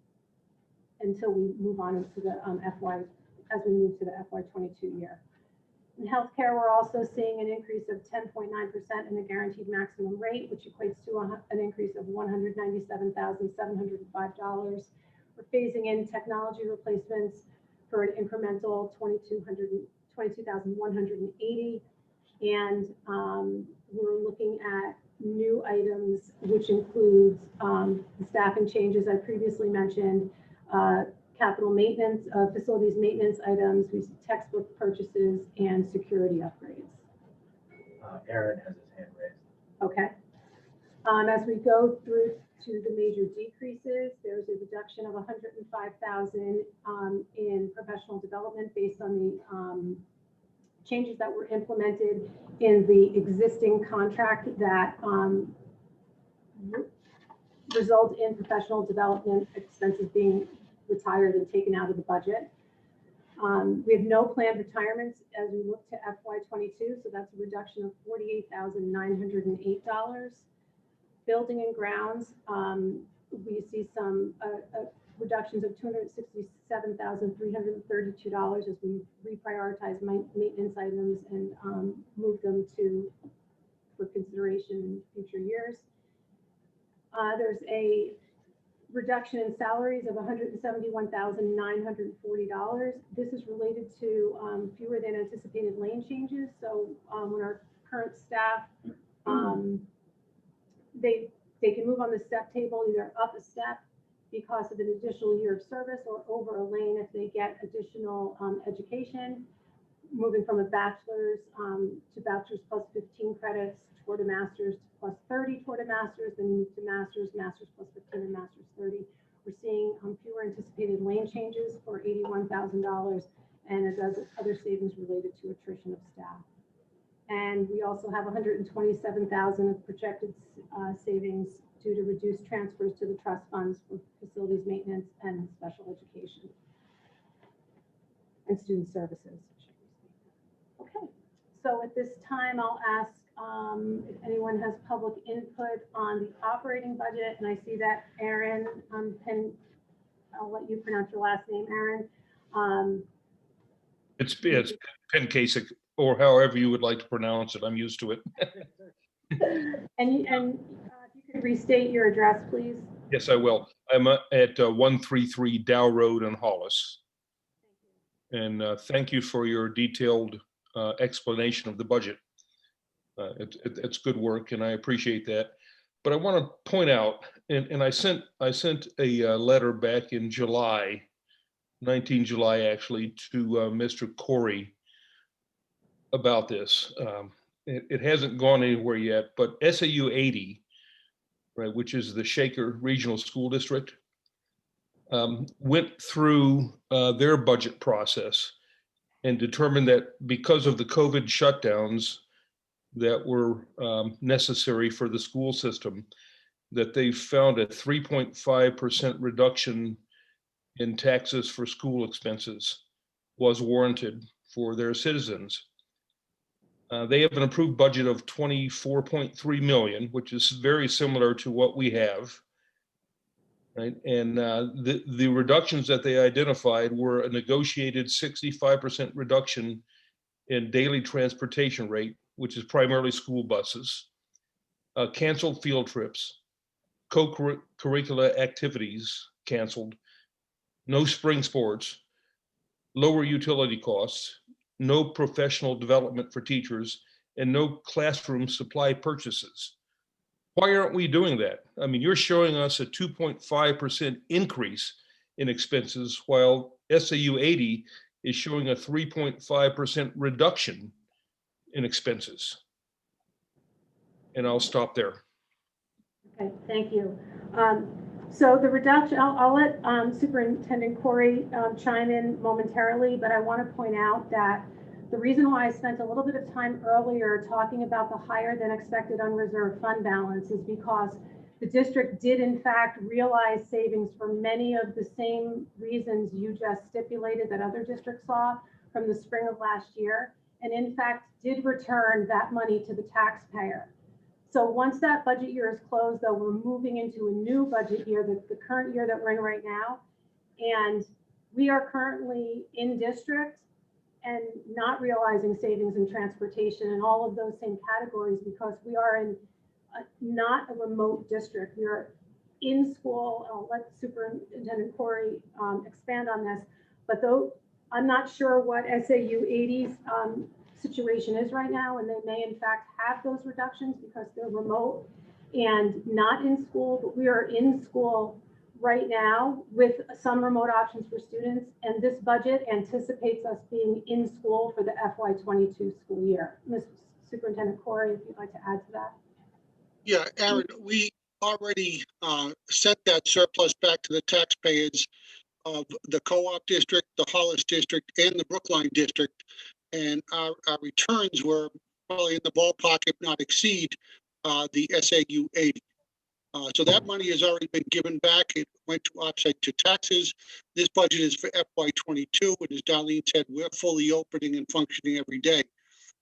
until we move on into the as we move to the FY22 year. In healthcare, we're also seeing an increase of 10.9% in the guaranteed maximum rate, which equates to an increase of $197,705. We're phasing in technology replacements for an incremental 22,180. And we're looking at new items, which includes the staffing changes I previously mentioned, capital maintenance, facilities maintenance items, we see textbook purchases, and security upgrades. Aaron has his hand raised. Okay. As we go through to the major decreases, there's a reduction of 105,000 in professional development based on the changes that were implemented in the existing contract that result in professional development expenses being retired and taken out of the budget. We have no planned retirements as we look to FY22, so that's a reduction of $48,908. Building and grounds, we see some reductions of $267,332 as we reprioritize maintenance items and move them for consideration in future years. There's a reduction in salaries of $171,940. This is related to fewer than anticipated lane changes. So when our current staff, they can move on the step table either up a step because of an additional year of service or over a lane if they get additional education, moving from a bachelor's to bachelor's plus 15 credits toward a master's plus 30 toward a master's, then move to master's plus 15 and master's 30. We're seeing fewer anticipated lane changes for $81,000 and it does other savings related to attrition of staff. And we also have $127,000 of projected savings due to reduced transfers to the trust funds for facilities maintenance and special education and student services. Okay, so at this time, I'll ask if anyone has public input on the operating budget, and I see that Aaron, I'll let you pronounce your last name, Aaron. It's Pencasic, or however you would like to pronounce it. I'm used to it. And if you could restate your address, please. Yes, I will. I'm at 133 Dow Road in Hollis. And thank you for your detailed explanation of the budget. It's good work, and I appreciate that. But I want to point out, and I sent a letter back in July, 19 July actually, to Mr. Corey about this. It hasn't gone anywhere yet, but SAU 80, right, which is the Shaker Regional School District, went through their budget process and determined that because of the COVID shutdowns that were necessary for the school system, that they found a 3.5% reduction in taxes for school expenses was warranted for their citizens. They have an approved budget of $24.3 million, which is very similar to what we have. Right? And the reductions that they identified were a negotiated 65% reduction in daily transportation rate, which is primarily school buses, canceled field trips, co-curricular activities canceled, no spring sports, lower utility costs, no professional development for teachers, and no classroom supply purchases. Why aren't we doing that? I mean, you're showing us a 2.5% increase in expenses, while SAU 80 is showing a 3.5% reduction in expenses. And I'll stop there. Okay, thank you. So the reduction, I'll let Superintendent Corey chime in momentarily, but I want to point out that the reason why I spent a little bit of time earlier talking about the higher than expected unreserved fund balance is because the district did in fact realize savings for many of the same reasons you just stipulated that other districts saw from the spring of last year, and in fact did return that money to the taxpayer. So once that budget year is closed, though, we're moving into a new budget year, the current year that we're in right now. And we are currently in district and not realizing savings in transportation and all of those same categories, because we are in not a remote district. We are in school. I'll let Superintendent Corey expand on this, but though I'm not sure what SAU 80's situation is right now, and they may in fact have those reductions because they're remote and not in school, but we are in school right now with some remote options for students, and this budget anticipates us being in school for the FY22 school year. Ms. Superintendent Corey, if you'd like to add to that. Yeah, Aaron, we already sent that surplus back to the taxpayers of the co-op district, the Hollis district, and the Brookline district. And our returns were probably in the ballpark, if not exceed, the SAU 80. So that money has already been given back. It went to offset to taxes. This budget is for FY22, and as Darlene said, we're fully opening and functioning every day.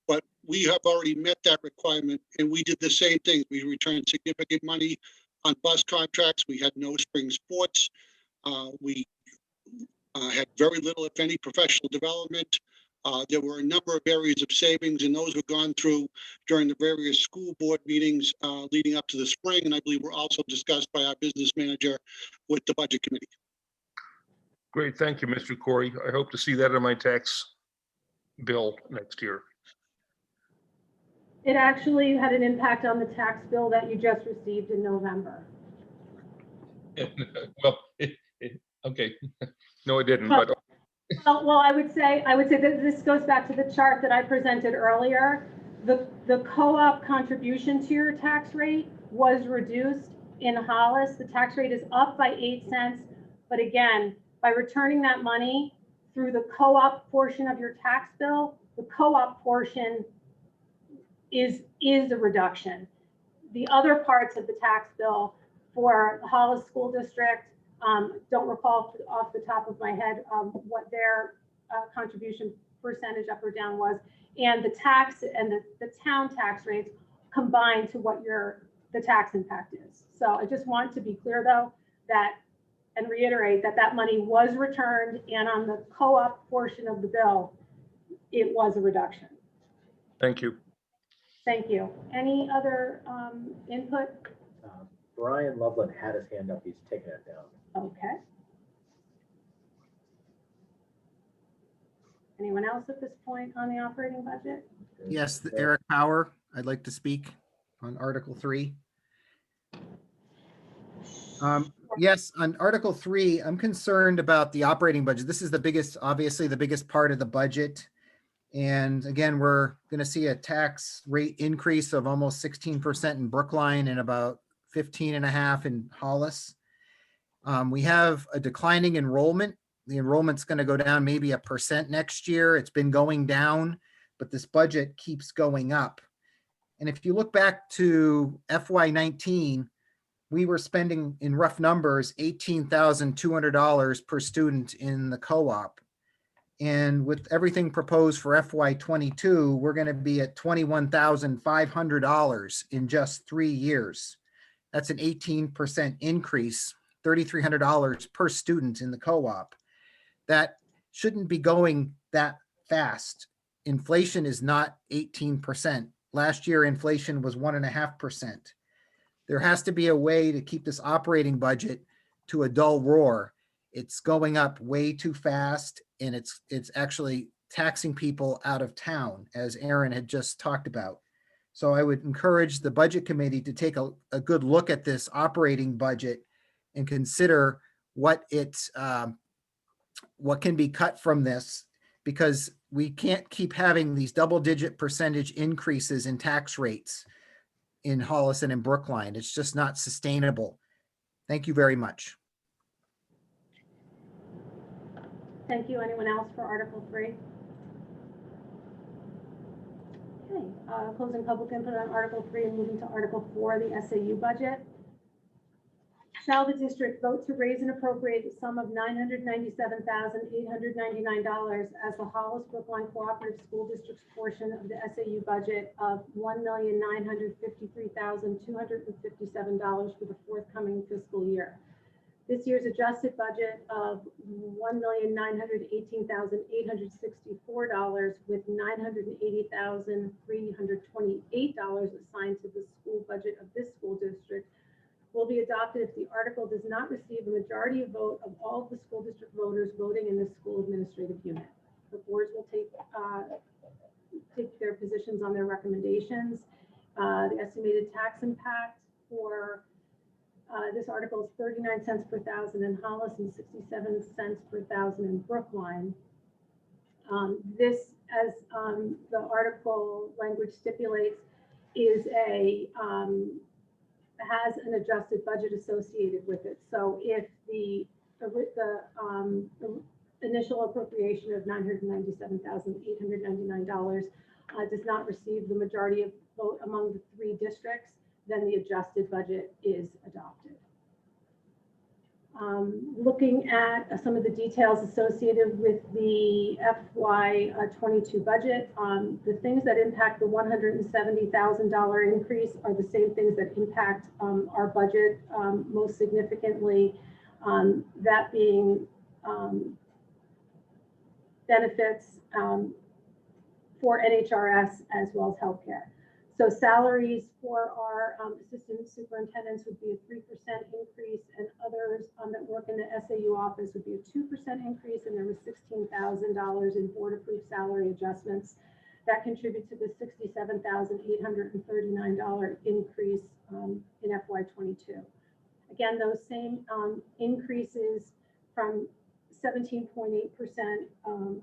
But we have already met that requirement, and we did the same thing. We returned significant money on bus contracts. We had no spring sports. We had very little, if any, professional development. There were a number of areas of savings, and those were gone through during the various school board meetings leading up to the spring, and I believe were also discussed by our business manager with the budget committee. Great, thank you, Mr. Corey. I hope to see that in my tax bill next year. It actually had an impact on the tax bill that you just received in November. Well, okay, no, it didn't, Well, but. Well, I would say that this goes back to the chart that I presented earlier. The co-op contribution to your tax rate was reduced in Hollis. The tax rate is up by 8 cents. But again, by returning that money through the co-op portion of your tax bill, the co-op portion is a reduction. The other parts of the tax bill for the Hollis School District, don't recall off the top of my head what their contribution percentage up or down was, and the tax and the town tax rates combined to what the tax impact is. So I just want to be clear though, that and reiterate that money was returned, and on the co-op portion of the bill, it was a reduction. Thank you. Thank you. Any other input? Brian Loveland had his hand up. He's taking it down. Okay. Anyone else at this point on the operating budget? Yes, Eric Power, I'd like to speak on Article 3. Yes, on Article 3, I'm concerned about the operating budget. This is the biggest, obviously the biggest part of the budget. And again, we're going to see a tax rate increase of almost 16% in Brookline and about 15.5% in Hollis. We have a declining enrollment. The enrollment's going to go down maybe 1% next year. It's been going down, but this budget keeps going up. And if you look back to FY19, we were spending, in rough numbers, $18,200 per student in the co-op. And with everything proposed for FY22, we're going to be at $21,500 in just 3 years. That's an 18% increase, $3,300 per student in the co-op. That shouldn't be going that fast. Inflation is not 18%. Last year, inflation was 1.5%. There has to be a way to keep this operating budget to a dull roar. It's going up way too fast, and it's actually taxing people out of town, as Aaron had just talked about. So I would encourage the budget committee to take a good look at this operating budget and consider what can be cut from this, because we can't keep having these double-digit percentage increases in tax rates in Hollis and in Brookline. It's just not sustainable. Thank you very much. Thank you. Anyone else for Article 3? Okay, closing public input on Article 3 and moving to Article 4, the SAU budget. Shall the district vote to raise and appropriate the sum of $997,899 as the Hollis Brookline Cooperative School District's portion of the SAU budget of $1,953,257 for the forthcoming fiscal year? This year's adjusted budget of $1,918,864 with $980,328 assigned to the school budget of this school district will be adopted if the article does not receive a majority of vote of all of the school district voters voting in the school administrative unit. The boards will take their positions on their recommendations. The estimated tax impact for this article is 39 cents per thousand in Hollis and 67 cents per thousand in Brookline. This, as the article language stipulates, is has an adjusted budget associated with it. So if the initial appropriation of $997,899 does not receive the majority of vote among the three districts, then the adjusted budget is adopted. Looking at some of the details associated with the FY22 budget, the things that impact the $170,000 increase are the same things that impact our budget most significantly, that being benefits for NHRS as well as healthcare. So salaries for our assistant superintendents would be a 3% increase, and others that work in the SAU office would be a 2% increase, and there was $16,000 in board-approved salary adjustments that contribute to the $67,839 increase in FY22. Again, those same increases from 17.8%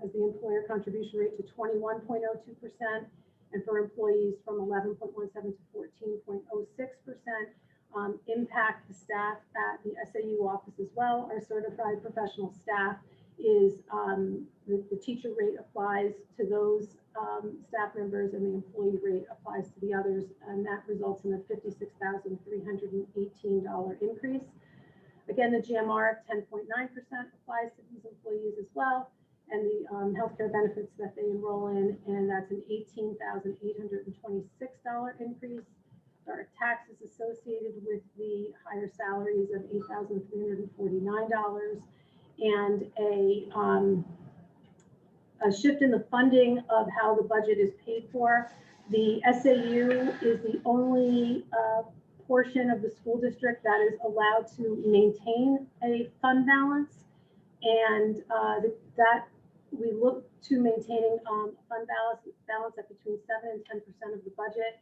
as the employer contribution rate to 21.02%, and for employees from 11.17 to 14.06%, impact the staff at the SAU office as well. Our certified professional staff is the teacher rate applies to those staff members, and the employee rate applies to the others, and that results in a $56,318 increase. Again, the GMR of 10.9% applies to these employees as well, and the healthcare benefits that they enroll in, and that's an $18,826 increase. There are taxes associated with the higher salaries of $8,349, and a shift in the funding of how the budget is paid for. The SAU is the only portion of the school district that is allowed to maintain a fund balance, and that we look to maintaining fund balance at between 7 and 10% of the budget,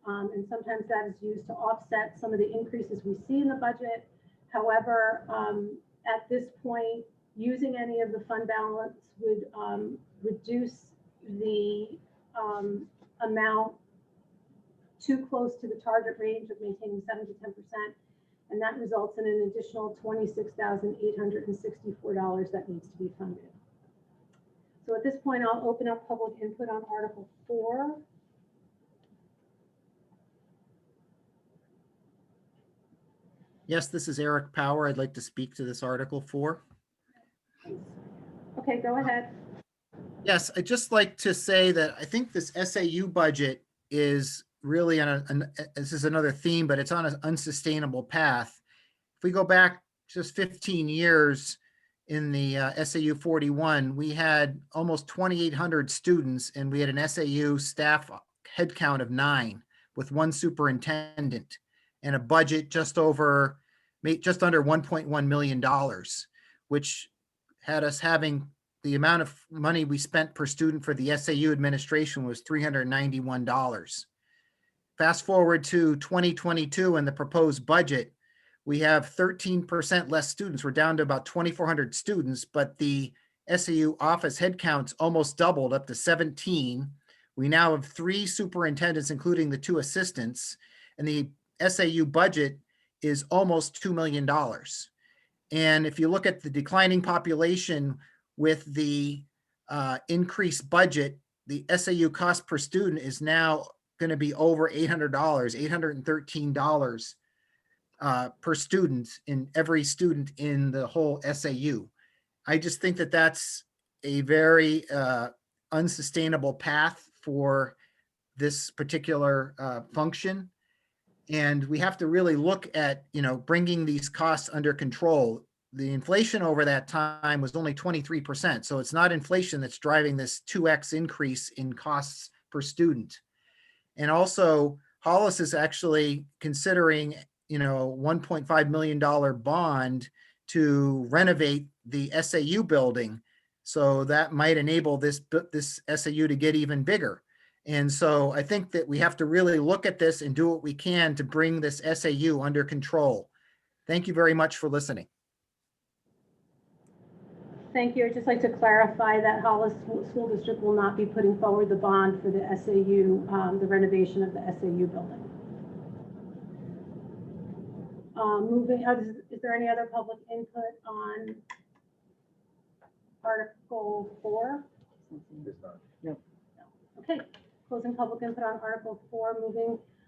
and sometimes that is used to offset some of the increases we see in the budget. However, at this point, using any of the fund balance would reduce the amount too close to the target range of maintaining 7 to 10%, and that results in an additional $26,864 that needs to be funded. So at this point, I'll open up public input on Article 4. Yes, this is Eric Power. I'd like to speak to this Article 4. Okay, go ahead. Yes, I'd just like to say that I think this SAU budget is really this is another theme, but it's on an unsustainable path. If we go back just 15 years in the SAU 41, we had almost 2,800 students, and we had an SAU staff headcount of 9 with 1 superintendent and a budget just under $1.1 million, which had us having the amount of money we spent per student for the SAU administration was $391. Fast forward to 2022 and the proposed budget, we have 13% less students. We're down to about 2,400 students, but the SAU office headcounts almost doubled up to 17. We now have 3 superintendents, including the 2 assistants, and the SAU budget is almost $2 million. And if you look at the declining population with the increased budget, the SAU cost per student is now going to be over $800, $813 per student in every student in the whole SAU. I just think that that's a very unsustainable path for this particular function. And we have to really look at, bringing these costs under control. the inflation over that time was only 23%. So it's not inflation that's driving this 2x increase in costs per student. And also Hollis is actually considering, $1.5 million bond to renovate the SAU building. So that might enable this SAU to get even bigger. And so I think that we have to really look at this and do what we can to bring this SAU under control. Thank you very much for listening. Thank you. I'd just like to clarify that Hollis School District will not be putting forward the bond for the SAU, the renovation of the SAU building. Is there any other public input on Article 4? No. Okay, closing public input on Article 4. I'm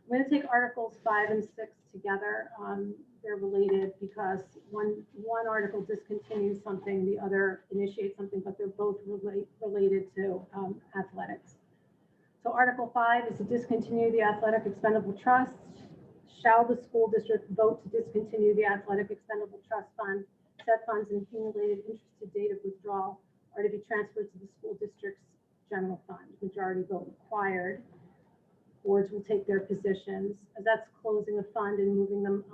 going to take Articles 5 and 6 together. They're related because one article discontinues something, the other initiates something, but they're both related to athletics. So Article 5 is to discontinue the athletic expendable trust. Shall the school district vote to discontinue the athletic expendable trust fund? Said funds and accumulated interest to date of withdrawal are to be transferred to the school district's general fund. Majority vote required. Boards will take their positions. As that's closing a fund and moving them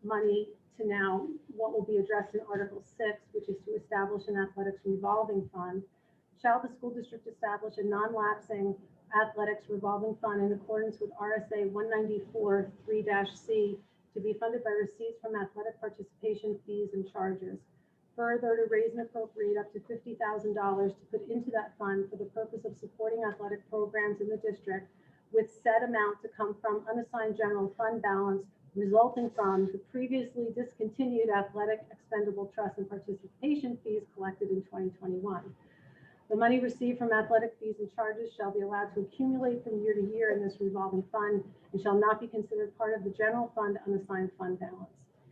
money to now what will be addressed in Article 6, which is to establish an athletics revolving fund. Shall the school district establish a non-lapsing athletics revolving fund in accordance with RSA 194(3)(c) to be funded by receipts from athletic participation fees and charges. Further, to raise and appropriate up to $50,000 to put into that fund for the purpose of supporting athletic programs in the district, with said amount to come from unassigned general fund balance resulting from the previously discontinued athletic expendable trust and participation fees collected in 2021. The money received from athletic fees and charges shall be allowed to accumulate from year to year in this revolving fund and shall not be considered part of the general fund unassigned fund balance.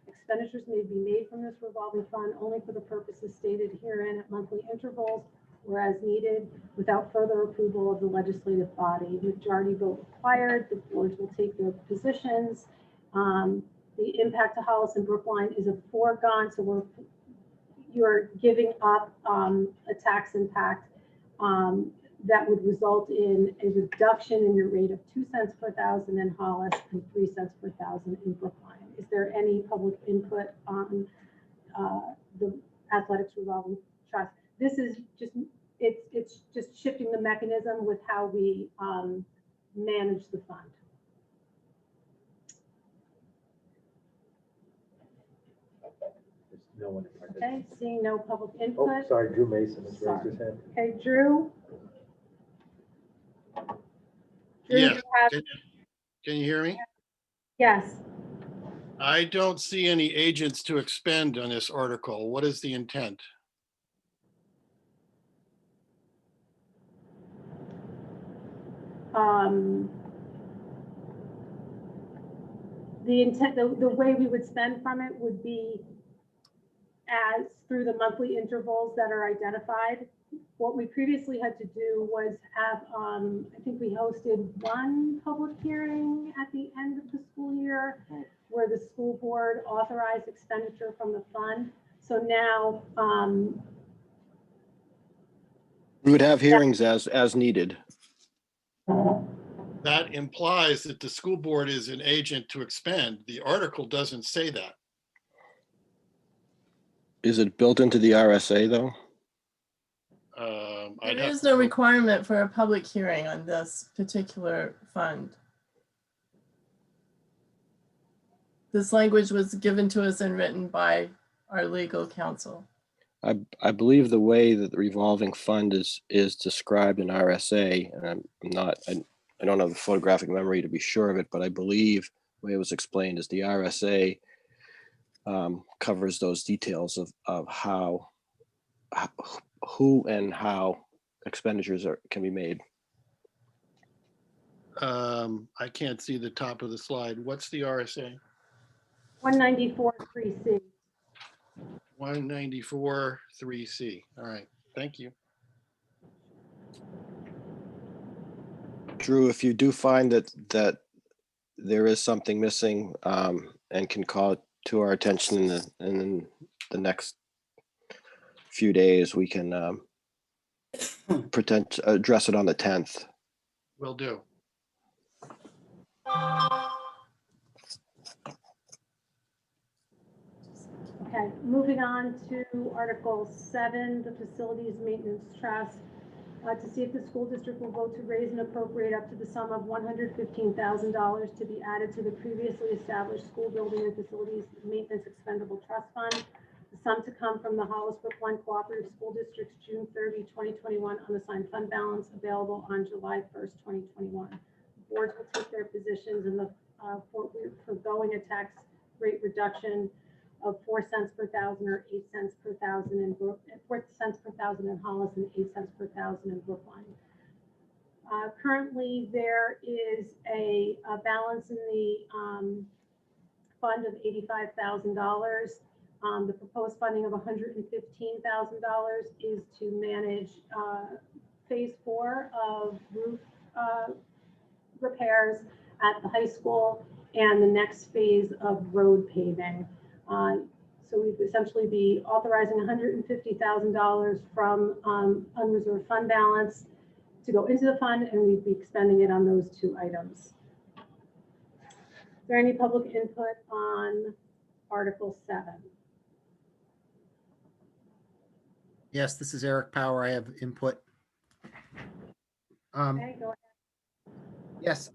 Expenditures may be made from this revolving fund only for the purposes stated herein at monthly intervals or as needed without further approval of the legislative body. Majority vote required. The boards will take their positions. The impact to Hollis and Brookline is a foregone, so you're giving up a tax impact that would result in a reduction in your rate of 2 cents per thousand in Hollis and 3 cents per thousand in Brookline. Is there any public input on the athletics revolving trust? This is just, it's just shifting the mechanism with how we manage the fund. No one. Okay, seeing no public Oh, input. sorry, Drew Mason has raised his hand. Okay, Drew. Drew, Yes. you have- Can you hear me? Yes. I don't see any agents to expend on this article. What is the intent? The intent, the way we would spend from it would be as through the monthly intervals that are identified. What we previously had to do was have, I think we hosted one public hearing at the end of the school year where the school board authorized expenditure from the fund. So now, We would have hearings as needed. That implies that the school board is an agent to expend. The article doesn't say that. Is it built into the RSA though? I'd There have is to no look. requirement for a public hearing on this particular fund. This language was given to us and written by our legal counsel. I believe the way that the revolving fund is described in RSA, and I don't have the photographic memory to be sure of it, but I believe the way it was explained is the RSA covers those details of how, who and how expenditures can be made. I can't see the top of the slide. What's the RSA? 194(3)(c). 194(3)(c). All right, thank you. Drew, if you do find that there is something missing and can call it to our attention in the next few days, we can address it on the 10th. Will do. Okay, moving on to Article 7, the Facilities Maintenance Trust. To see if the school district will vote to raise and appropriate up to the sum of $115,000 to be added to the previously established school building and facilities maintenance expendable trust fund. The sum to come from the Hollis Brookline Cooperative School District's June 30, 2021 unassigned fund balance available on July 1st, 2021. The boards will take their positions in the foregoing a tax rate reduction of 4 cents per thousand or 8 cents per thousand in 4 cents per thousand in Hollis and 8 cents per thousand in Brookline. Currently, there is a balance in the fund of $85,000. The proposed funding of $115,000 is to manage phase 4 of roof repairs at the high school and the next phase of road paving. So we'd essentially be authorizing $150,000 from unreserved fund balance to go into the fund, and we'd be expending it on those two items. Is there any public input on Article 7? Yes, this is Eric Power. I have input. Okay, go ahead. Yes,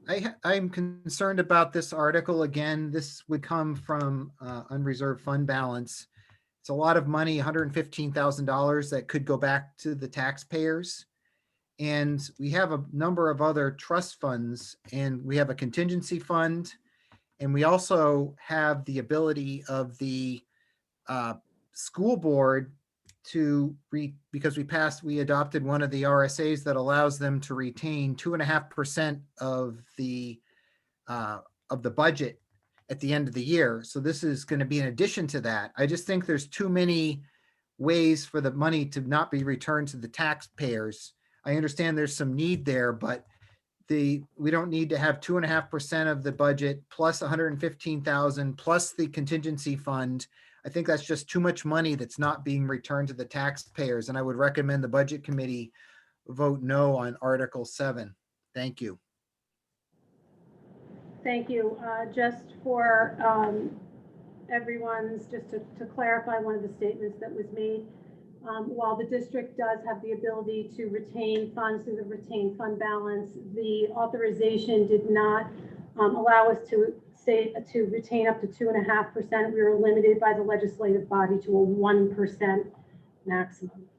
I'm concerned about this article. Again, this would come from unreserved fund balance. It's a lot of money, $115,000 that could go back to the taxpayers. And we have a number of other trust funds, and we have a contingency fund. And we also have the ability of the school board to because we adopted one of the RSAs that allows them to retain 2.5% of the budget at the end of the year. So this is going to be in addition to that. I just think there's too many ways for the money to not be returned to the taxpayers. I understand there's some need there, but we don't need to have 2.5% of the budget plus 115,000 plus the contingency fund. I think that's just too much money that's not being returned to the taxpayers. And I would recommend the budget committee vote no on Article 7. Thank you. Thank you. Just for everyone's, just to clarify one of the statements that was made, while the district does have the ability to retain funds through the retained fund balance, the authorization did not allow us to retain up to 2.5%. We were limited by the legislative body to a 1% maximum.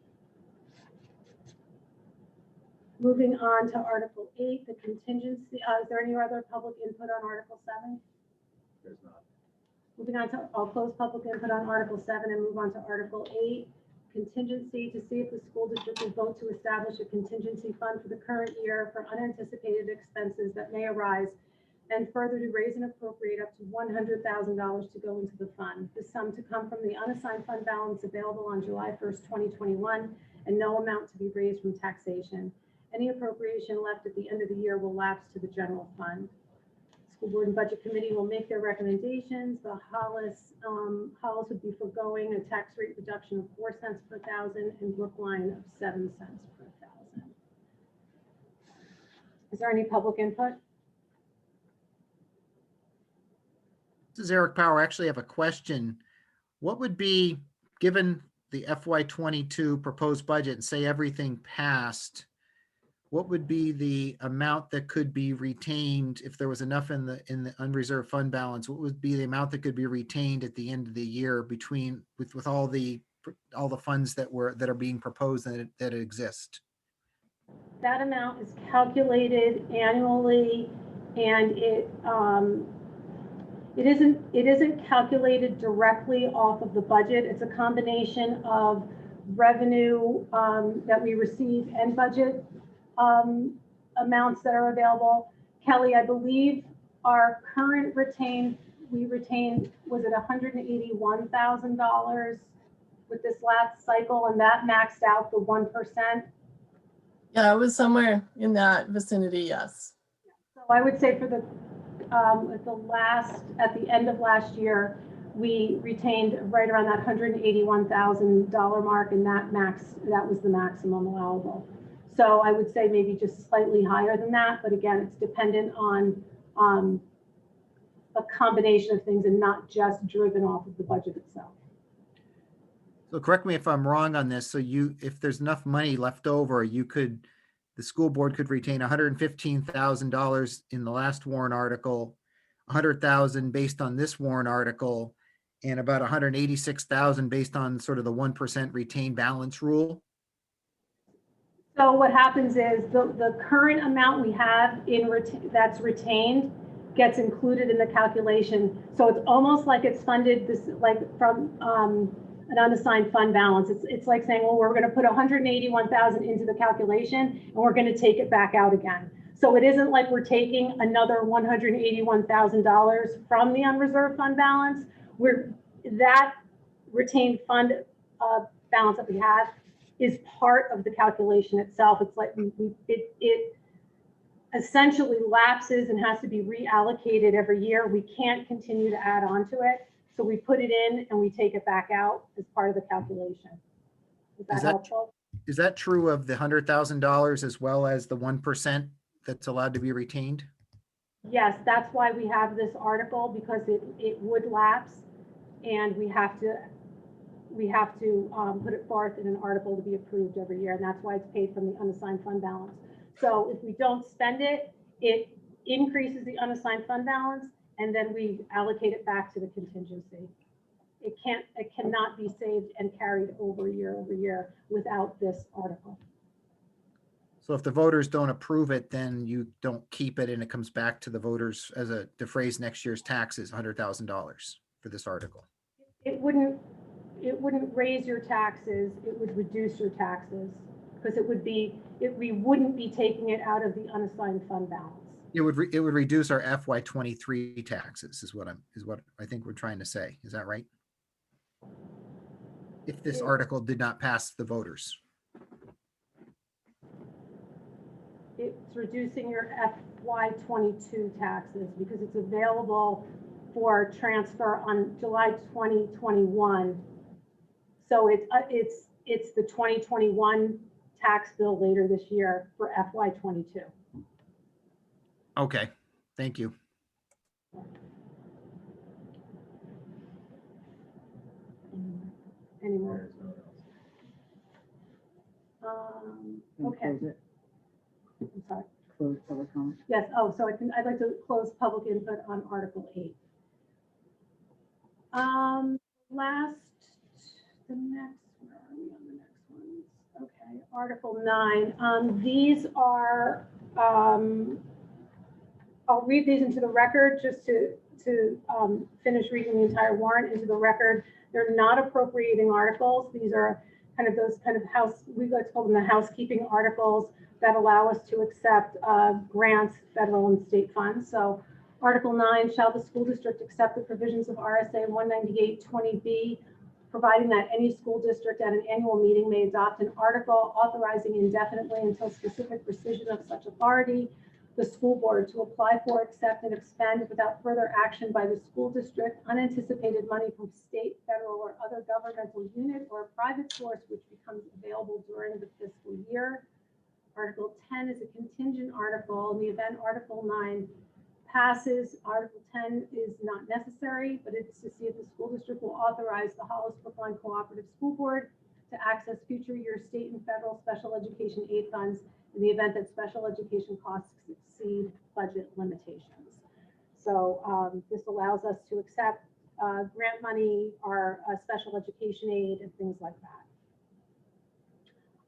Moving on to Article 8, the contingency. Is there any other public input on Article 7? There's not. Moving on to, I'll close public input on Article 7 and move on to Article 8. Contingency, to see if the school district will vote to establish a contingency fund for the current year for unanticipated expenses that may arise, and further to raise and appropriate up to $100,000 to go into the fund. The sum to come from the unassigned fund balance available on July 1st, 2021, and no amount to be raised from taxation. Any appropriation left at the end of the year will lapse to the general fund. School Board and Budget Committee will make their recommendations. The Hollis would be foregoing a tax rate reduction of 4 cents per thousand and Brookline of 7 cents per thousand. Is there any public input? This is Eric Power. I actually have a question. What would be, given the FY22 proposed budget and say everything passed, what would be the amount that could be retained if there was enough in the unreserved fund balance? What would be the amount that could be retained at the end of the year between with all the funds that are being proposed that exist? That amount is calculated annually, and it isn't calculated directly off of the budget. It's a combination of revenue that we receive and budget amounts that are available. Kelly, I believe our current we retained, was it $181,000 with this last cycle, and that maxed out the 1%? Yeah, it was somewhere in that vicinity, yes. So I would say for the at the end of last year, we retained right around that $181,000 mark, and that was the maximum allowable. So I would say maybe just slightly higher than that, but again, it's dependent on a combination of things and not just driven off of the budget itself. So correct me if I'm wrong on this. So if there's enough money left over, the school board could retain $115,000 in the last warrant article, $100,000 based on this warrant article, and about $186,000 based on sort of the 1% retained balance rule. So what happens is the current amount we have that's retained gets included in the calculation. So it's almost like it's funded from an unassigned fund balance. It's like saying, well, we're going to put 181,000 into the calculation and we're going to take it back out again. So it isn't like we're taking another $181,000 from the unreserved fund balance. That retained fund balance that we have is part of the calculation itself. It's like it essentially lapses and has to be reallocated every year. We can't continue to add on to it. So we put it in and we take it back out as part of the calculation. Is that helpful? Is that true of the $100,000 as well as the 1% that's allowed to be retained? Yes, that's why we have this article, because it would lapse, and we have to put it forth in an article to be approved every year, and that's why it's paid from the unassigned fund balance. So if we don't spend it, it increases the unassigned fund balance, and then we allocate it back to the contingency. It cannot be saved and carried over year without this article. So if the voters don't approve it, then you don't keep it and it comes back to the voters as a defrays next year's taxes, $100,000 for this article. It wouldn't raise your taxes, it would reduce your taxes, because we wouldn't be taking it out of the unassigned fund balance. It would reduce our FY23 taxes is what I think we're trying to say. Is that right? If this article did not pass the voters. It's reducing your FY22 taxes because it's available for transfer on July 2021. So it's the 2021 tax bill later this year for FY22. Okay, thank you. Any more? Okay. I'm sorry. Close public comment. Yes. Oh, so I'd like to close public input on Article 8. Where are we on the next ones? Okay, Article 9. These are, I'll read these into the record just to finish reading the entire warrant into the record. They're not appropriating articles. These are kind of those we like to call them the housekeeping articles that allow us to accept grants, federal and state funds. So Article 9, shall the school district accept the provisions of RSA 198-20B, providing that any school district at an annual meeting may adopt an article authorizing indefinitely until specific rescission of such authority, the school board to apply for, accept, and expend without further action by the school district unanticipated money from state, federal, or other governmental unit or a private source which becomes available during the fiscal year. Article 10 is a contingent article. In the event Article 9 passes, Article 10 is not necessary, but it's to see if the school district will authorize the Hollis Brookline Cooperative School Board to access future year state and federal special education aid funds in the event that special education costs exceed budget limitations. So this allows us to accept grant money or special education aid and things like that.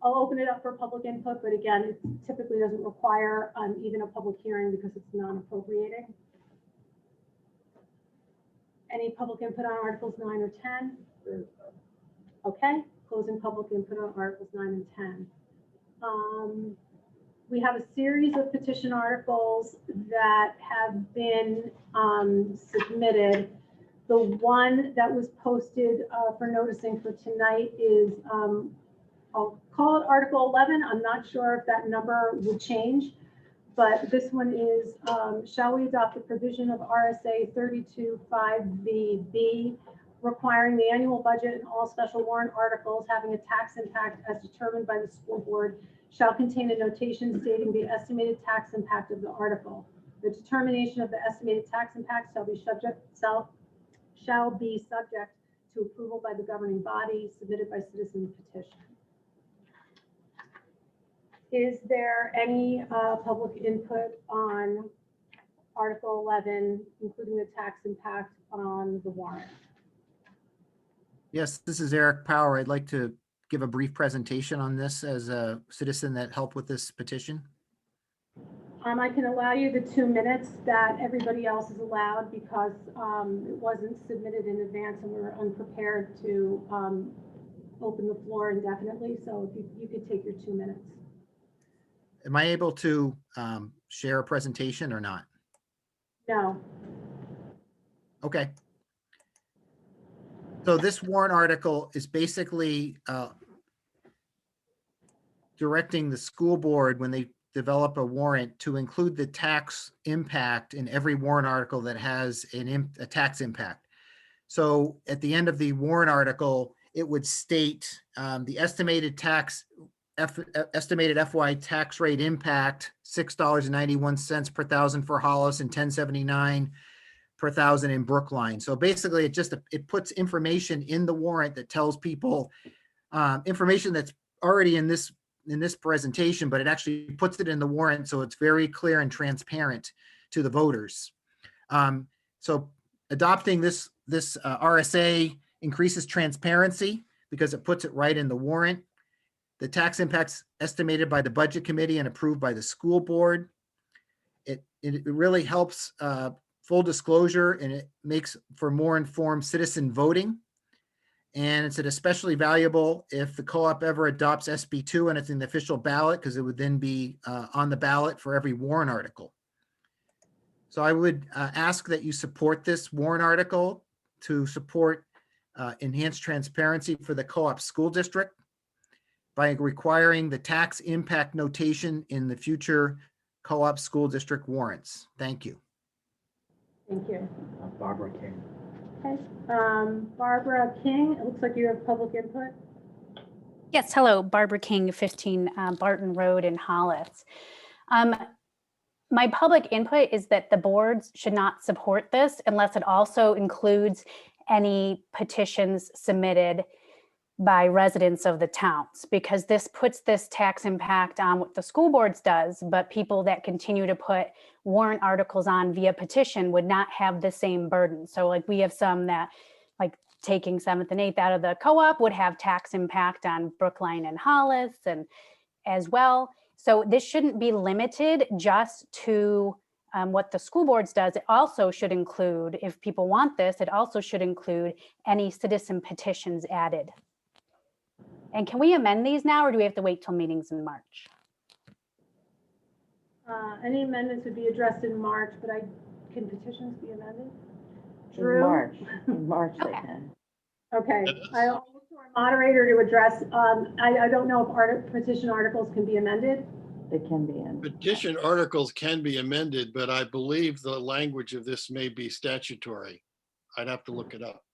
I'll open it up for public input, but again, it typically doesn't require even a public hearing because it's non-appropriating. Any public input on Articles 9 or 10? Okay, closing public input on Articles 9 and 10. We have a series of petition articles that have been submitted. The one that was posted for noticing for tonight is I'll call it Article 11. I'm not sure if that number would change, but this one is, shall we adopt the provision of RSA 32(5)(b) requiring the annual budget and all special warrant articles having a tax impact as determined by the school board shall contain a notation stating the estimated tax impact of the article. The determination of the estimated tax impact shall be subject to approval by the governing body, submitted by citizen petition. Is there any public input on Article 11, including the tax impact on the warrant? Yes, this is Eric Power. I'd like to give a brief presentation on this as a citizen that helped with this petition. I can allow you the 2 minutes that everybody else is allowed because it wasn't submitted in advance and we were unprepared to open the floor indefinitely. So if you could take your 2 minutes. Am I able to share a presentation or not? No. Okay. So this warrant article is basically directing the school board when they develop a warrant to include the tax impact in every warrant article that has a tax impact. So at the end of the warrant article, it would state the estimated FY tax rate impact, $6.91 per thousand for Hollis and $10.79 per thousand in Brookline. So basically it puts information in the warrant that tells people information that's already in this presentation, but it actually puts it in the warrant so it's very clear and transparent to the voters. So adopting this RSA increases transparency because it puts it right in the warrant. The tax impacts estimated by the budget committee and approved by the school board. It really helps full disclosure, and it makes for more informed citizen voting. And it's especially valuable if the co-op ever adopts SB2 and it's in the official ballot, because it would then be on the ballot for every warrant article. So I would ask that you support this warrant article to support enhanced transparency for the co-op school district by requiring the tax impact notation in the future co-op school district warrants. Thank you. Thank you. Barbara King. Okay. Barbara King, it looks like you have public input. Yes, hello, Barbara King, 15 Barton Road in Hollis. My public input is that the boards should not support this unless it also includes any petitions submitted by residents of the towns, because this puts this tax impact on what the school boards does, but people that continue to put warrant articles on via petition would not have the same burden. So like we have some that, like taking 7th and 8th out of the co-op, would have tax impact on Brookline and Hollis and as well. So this shouldn't be limited just to what the school boards does. It also should include, if people want this, it also should include any citizen petitions added. And can we amend these now, or do we have to wait till meetings in March? Any amendments would be addressed in March, but can petitions be amended? In Drew? March, they Okay. can. Okay, I'll look to our moderator to address, I don't know if petition articles can be amended. They can be in. Petition articles can be amended, but I believe the language of this may be statutory. I'd have to look it up.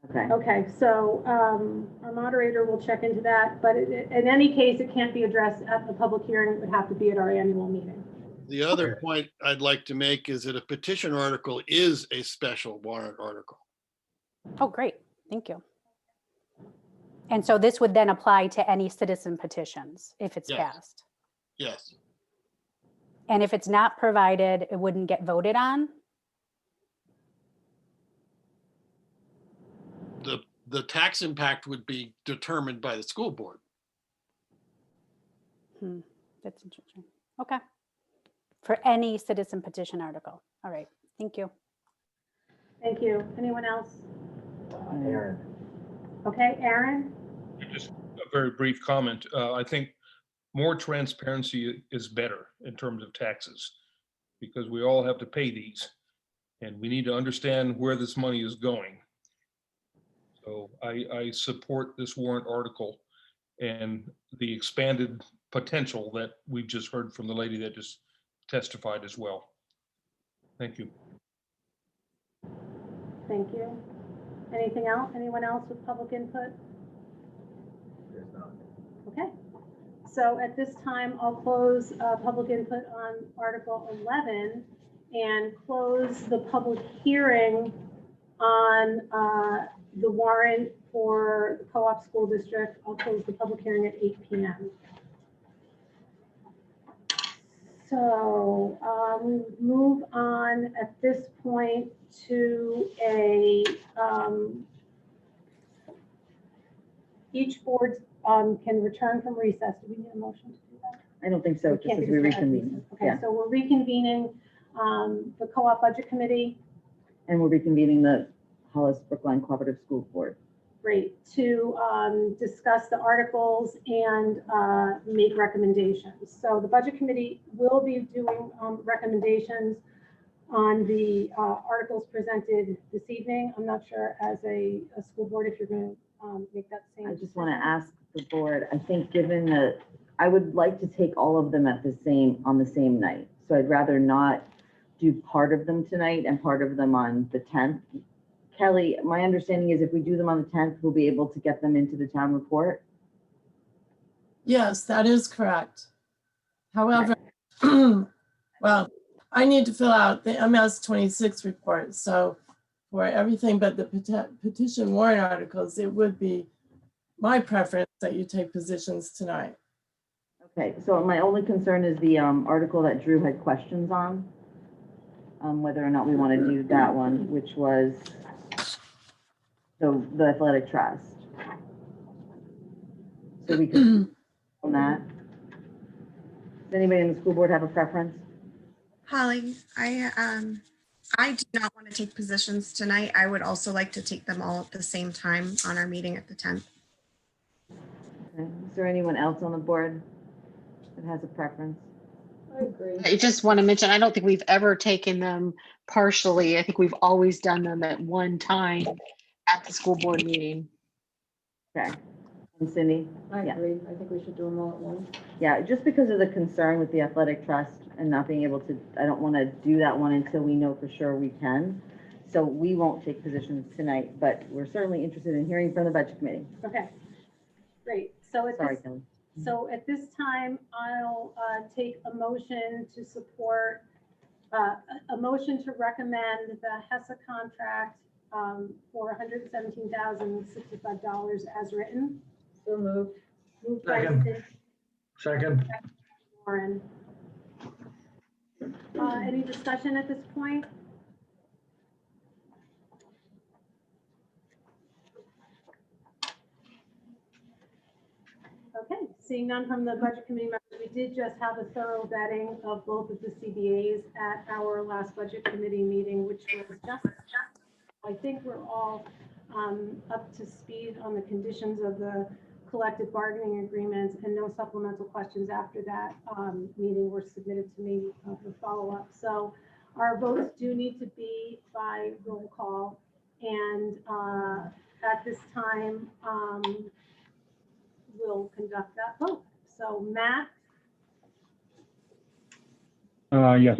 Okay. Okay, so our moderator will check into that, but in any case, it can't be addressed at the public hearing. It would have to be at our annual meeting. The other point I'd like to make is that a petition article is a special warrant article. Oh, great. Thank you. And so this would then apply to any citizen petitions if it's Yes. passed. Yes. And if it's not provided, it wouldn't get voted on? The tax impact would be determined by the school board. That's interesting. Okay. For any citizen petition article. All right. Thank you. Thank you. Anyone else? Aaron. Okay, Aaron? Just a very brief comment. I think more transparency is better in terms of taxes, because we all have to pay these and we need to understand where this money is going. So I support this warrant article and the expanded potential that we've just heard from the lady that just testified as well. Thank you. Thank you. Anything else? Anyone else with public input? There's not. Okay. So at this time, I'll close public input on Article 11 and close the public hearing on the warrant for the co-op school district. I'll close the public hearing at 8 p.m. So we move on at this point to each board can return from recess. Do we need a motion to do that? I don't think so, We just can't as because we we're at reconvene. recess. Okay, Yeah, so we're reconvening the co-op budget committee. and we're reconvening the Hollis Brookline Cooperative School Board. Great, to discuss the articles and make recommendations. So the budget committee will be doing recommendations on the articles presented this evening. I'm not sure as a school board if you're going to make that same. I just want to ask the board, I think given that, I would like to take all of them on the same night. So I'd rather not do part of them tonight and part of them on the 10th. Kelly, my understanding is if we do them on the 10th, we'll be able to get them into the town report. Yes, that is correct. However, well, I need to fill out the MS 26 report. So for everything but the petition warrant articles, it would be my preference that you take positions tonight. Okay, so my only concern is the article that Drew had questions on, whether or not we want to do that one, which was the athletic trust. So we could on that. Does anybody in the school board have a preference? Holly, I do not want to take positions tonight. I would also like to take them all at the same time on our meeting at the 10th. Okay. Is there anyone else on the board that has a preference? I agree. I just want to mention, I don't think we've ever taken them partially. I think we've always done them at one time at the school board meeting. Okay. And Cindy? I Yeah. agree. I think we should do them all at once. Yeah, just because of the concern with the athletic trust and not being able to, I don't want to do that one until we know for sure we can. So we won't take positions tonight, but we're certainly interested in hearing from the budget committee. Okay, great. So at Sorry, this, Kelly. so at this time, I'll take a motion to support, a motion to recommend the hessa contract for $117,065 as written. So moved. Moved by Second. Cindy, Second. Lauren. Any discussion at this point? Okay, seeing none from the budget committee members, we did just have a thorough vetting of both of the CBAs at our last budget committee meeting, which was just, I think we're all up to speed on the conditions of the collective bargaining agreements, and no supplemental questions after that meeting were submitted to me for follow-up. So our votes do need to be by roll call, and at this time, we'll conduct that vote. So Matt? Yes.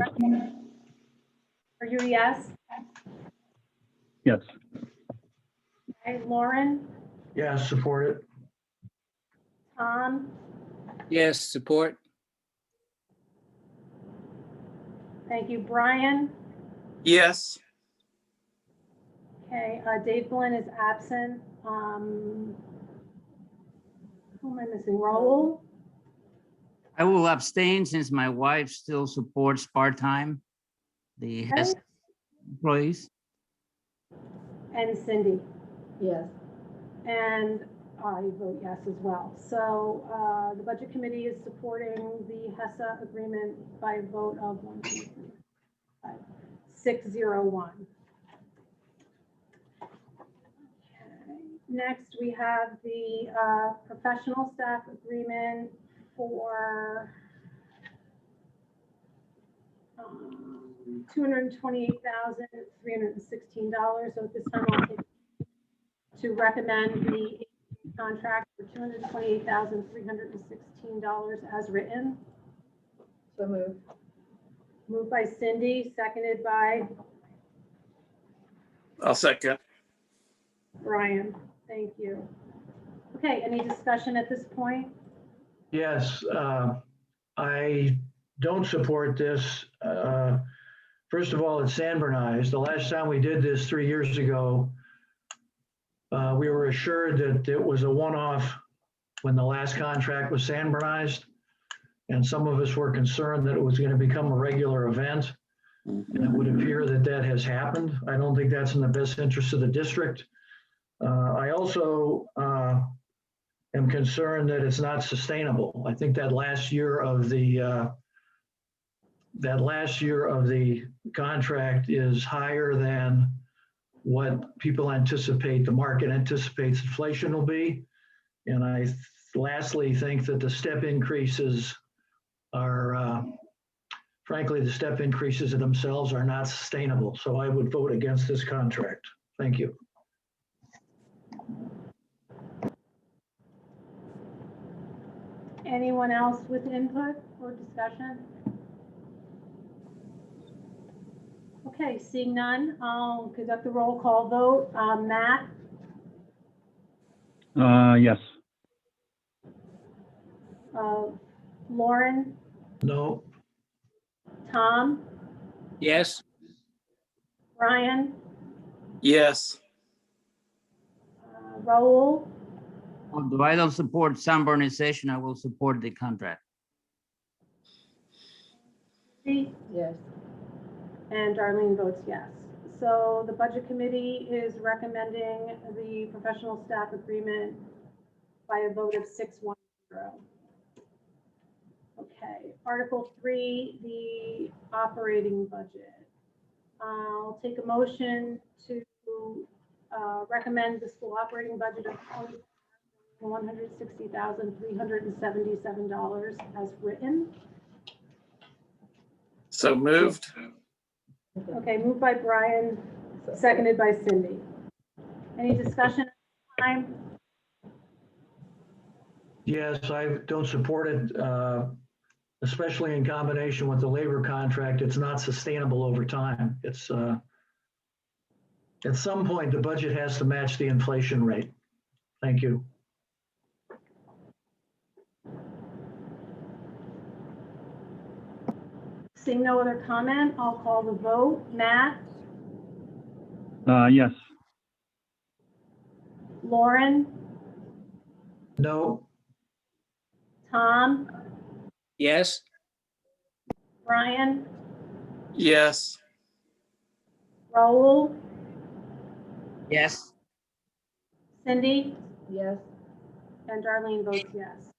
Are you a yes? Yes. Okay, Lauren? Yeah, support it. Tom? Yes, support. Thank you. Brian? Yes. Okay, Dave Glenn is absent. Who am I missing? Raul? I will abstain since my wife still supports part-time, the hessa employees. And Cindy? Yes. And I vote yes as well. So the budget committee is supporting the HESA agreement by a vote of 1, 2, 3, 5, 601. Okay. Next, we have the professional staff agreement for $228,316. So at this time, I'll take to recommend the contract for $228,316 as written. So moved. Moved by Cindy, seconded by I'll second. Brian, thank you. Okay, any discussion at this point? Yes, I don't support this. First of all, it's San-Bernard's. The last time we did this 3 years ago, we were assured that it was a one-off when the last contract was San-Bernard's. And some of us were concerned that it was going to become a regular event. And it would appear that that has happened. I don't think that's in the best interest of the district. I also am concerned that it's not sustainable. I think that last year of the contract is higher than what people anticipate, the market anticipates inflation will be. And I lastly think that the step increases are, frankly, the step increases in themselves are not sustainable. So I would vote against this contract. Thank you. Anyone else with input or discussion? Okay, seeing none, I'll conduct the roll call vote. Matt, Yes. Lauren, No. Tom, Yes. Brian, Yes. Raul, Although I don't support sunburnization, I will support the contract. Steve, Yes. and Darlene votes yes. So the Budget Committee is recommending the professional staff agreement by a vote of 6-1-0. Okay, Article 3, the operating budget. I'll take a motion to recommend the school operating budget of $160,377 as written. So moved. Okay, moved by Brian, seconded by Cindy. Any discussion at this time? Yes, I don't support it, especially in combination with the labor contract. It's not sustainable over time. It's at some point, the budget has to match the inflation rate. Thank you. Seeing no other comment, I'll call the vote. Matt, Yes. Lauren, No. Tom, Yes. Brian, Yes. Raul, Yes. Cindy, Yes. and Darlene votes yes.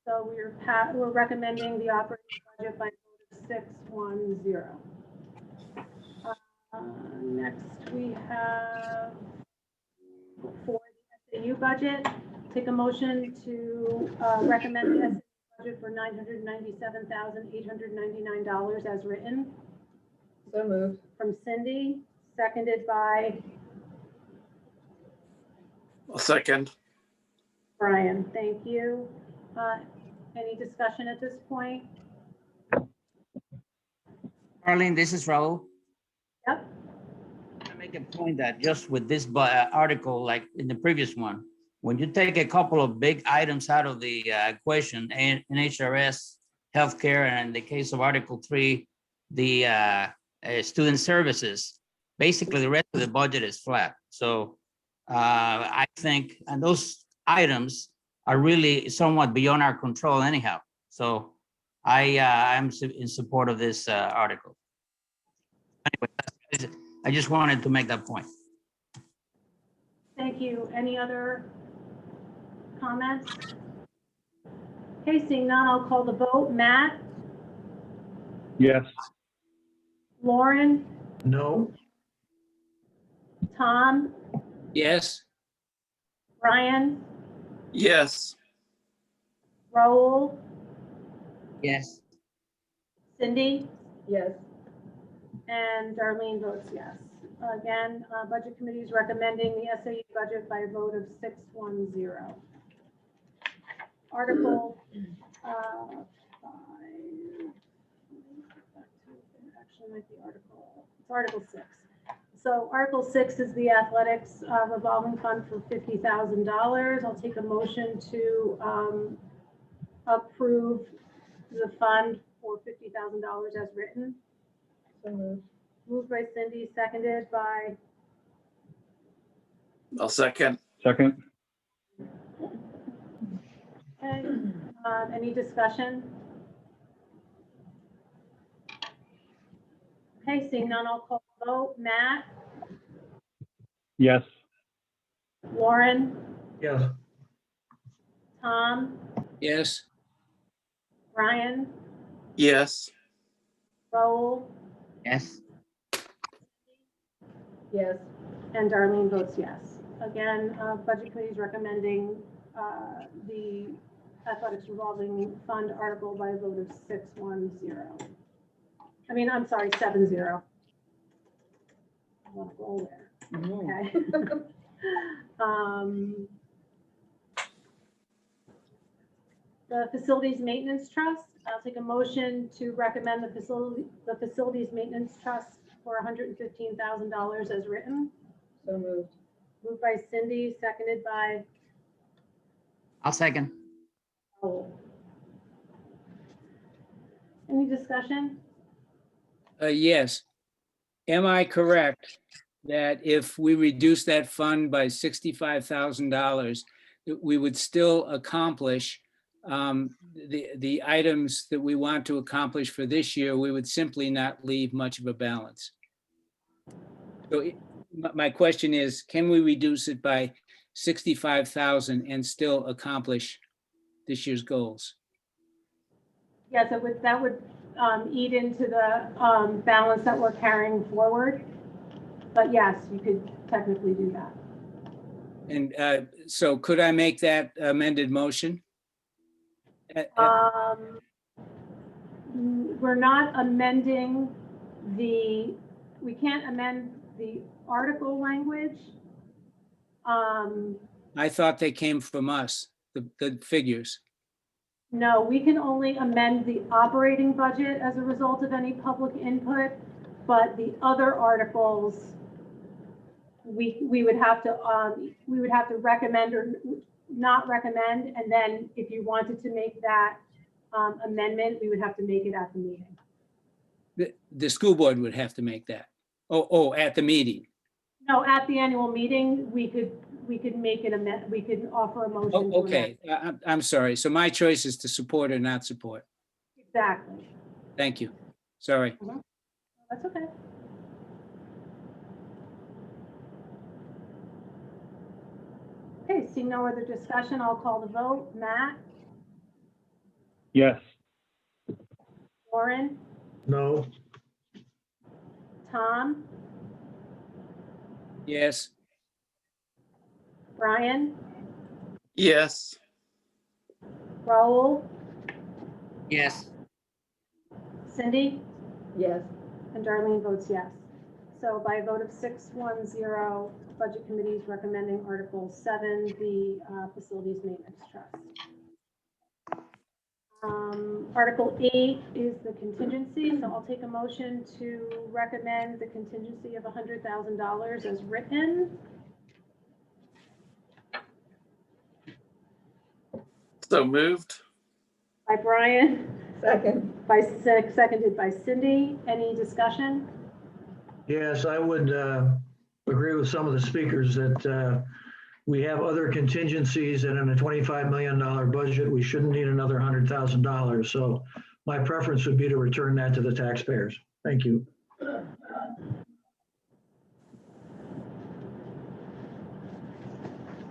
So we're recommending the operating budget by a vote of 6-1-0. Next, we have for the SAU budget, take a motion to recommend the SAU budget for $997,899 as written. So moved. From Cindy, seconded by A second. Brian. Thank you. Any discussion at this point? Arlene, this is Raul. Yep. I make a point that just with this article, like in the previous one, when you take a couple of big items out of the equation, NHRS, healthcare, and in the case of Article 3, the student services, basically the rest of the budget is flat. So I think, and those items are really somewhat beyond our control anyhow. So I'm in support of this article. Anyway, I just wanted to make that point. Thank you. Any other comments? Okay, seeing none, I'll call the vote. Matt, Yes. Lauren, No. Tom, Yes. Brian, Yes. Raul, Yes. Cindy, Yes. and Darlene votes yes. Again, Budget Committee is recommending the SAU budget by a vote of 6-1-0. Article 5. Actually, might be it's Article 6. So Article 6 is the athletics revolving fund for $50,000. I'll take a motion to approve the fund for $50,000 as written. So moved. Moved by Cindy, seconded by, I'll second. Second. okay, any discussion? Okay, seeing none, I'll call the vote. Matt, Yes. Lauren, Yes. Tom, yes, Brian, Yes. Raul, Yes. Yes. and Darlene votes yes. Again, Budget Committee is recommending the athletics revolving fund article by a vote of 6-1-0. I mean, I'm sorry, 7-0. I want to go there. Okay. The Facilities Maintenance Trust, I'll take a motion to recommend the Facilities Maintenance Trust for $115,000 as written. So moved. Moved by Cindy, seconded by I'll second. Raul. Any discussion? yes. Am I correct that if we reduce that fund by $65,000, that we would still accomplish the items that we want to accomplish for this year? We would simply not leave much of a balance. So my question is, can we reduce it by 65,000 and still accomplish this year's goals? Yes, that would eat into the balance that we're carrying forward. But yes, you could technically do that. And so could I make that amended motion? We're not amending we can't amend the article language. I thought they came from us, the figures. No, we can only amend the operating budget as a result of any public input, but the other articles, we would have to recommend or not recommend, and then if you wanted to make that amendment, we would have to make it at the meeting. The school board would have to make that. Oh, at the meeting. No, at the annual meeting, we could make it we could offer a motion. Oh, to okay. I'm sorry. So my choice is to support or not support. Exactly. Thank you. Sorry. That's okay. Okay, seeing no other discussion, I'll call the vote. Matt, Yes. Lauren, No. Tom, Yes. Brian, Yes. Raul, Yes. Cindy, Yes. and Darlene votes yes. So by a vote of 6-1-0, Budget Committee is recommending Article 7, the Facilities Maintenance Trust. Article 8 is the contingency, so I'll take a motion to recommend the contingency of $100,000 as written. So moved. By Brian, Second. seconded by Cindy. Any discussion? Yes, I would agree with some of the speakers that we have other contingencies, and in a $25 million budget, we shouldn't need another $100,000. So my preference would be to return that to the taxpayers. Thank you.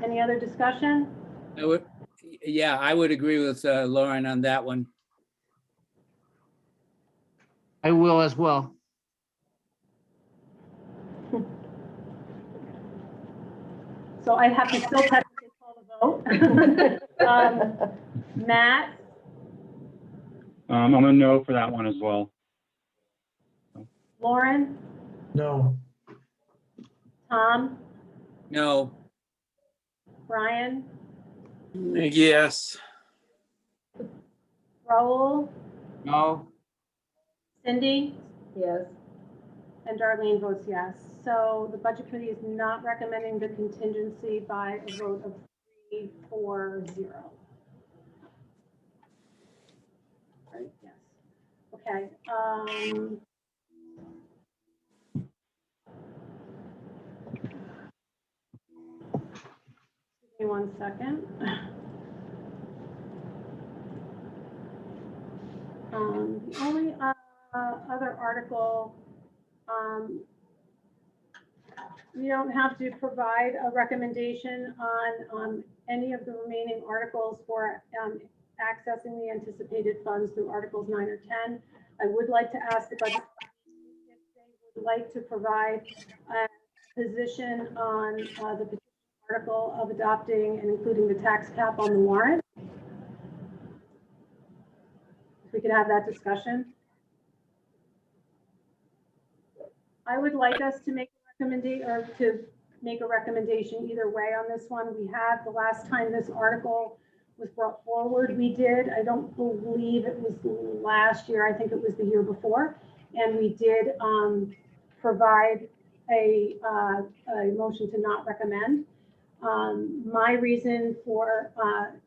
Any other discussion? I would agree with Lauren on that one. I will as well. So I have to still technically call the vote. Matt, I'm a no for that one as well. Lauren, No. Tom, No. Brian, Yes. Raul, No. Cindy, Yes. And Darlene votes yes. So the Budget Committee is not recommending the contingency by a vote of 3-4-0. Right, yes. Okay. Give me 1 second. The only other article, you don't have to provide a recommendation on any of the remaining articles for accessing the anticipated funds through Articles 9 or 10. I would like to ask the Budget Committee if they would like to provide a position on the petition article of adopting and including the tax cap on the warrant. If we could have that discussion. I would like us to make a recommendation either way on this one. We had the last time this article was brought forward, we did. I don't believe it was last year. I think it was the year before. And we did provide a motion to not recommend. My reason for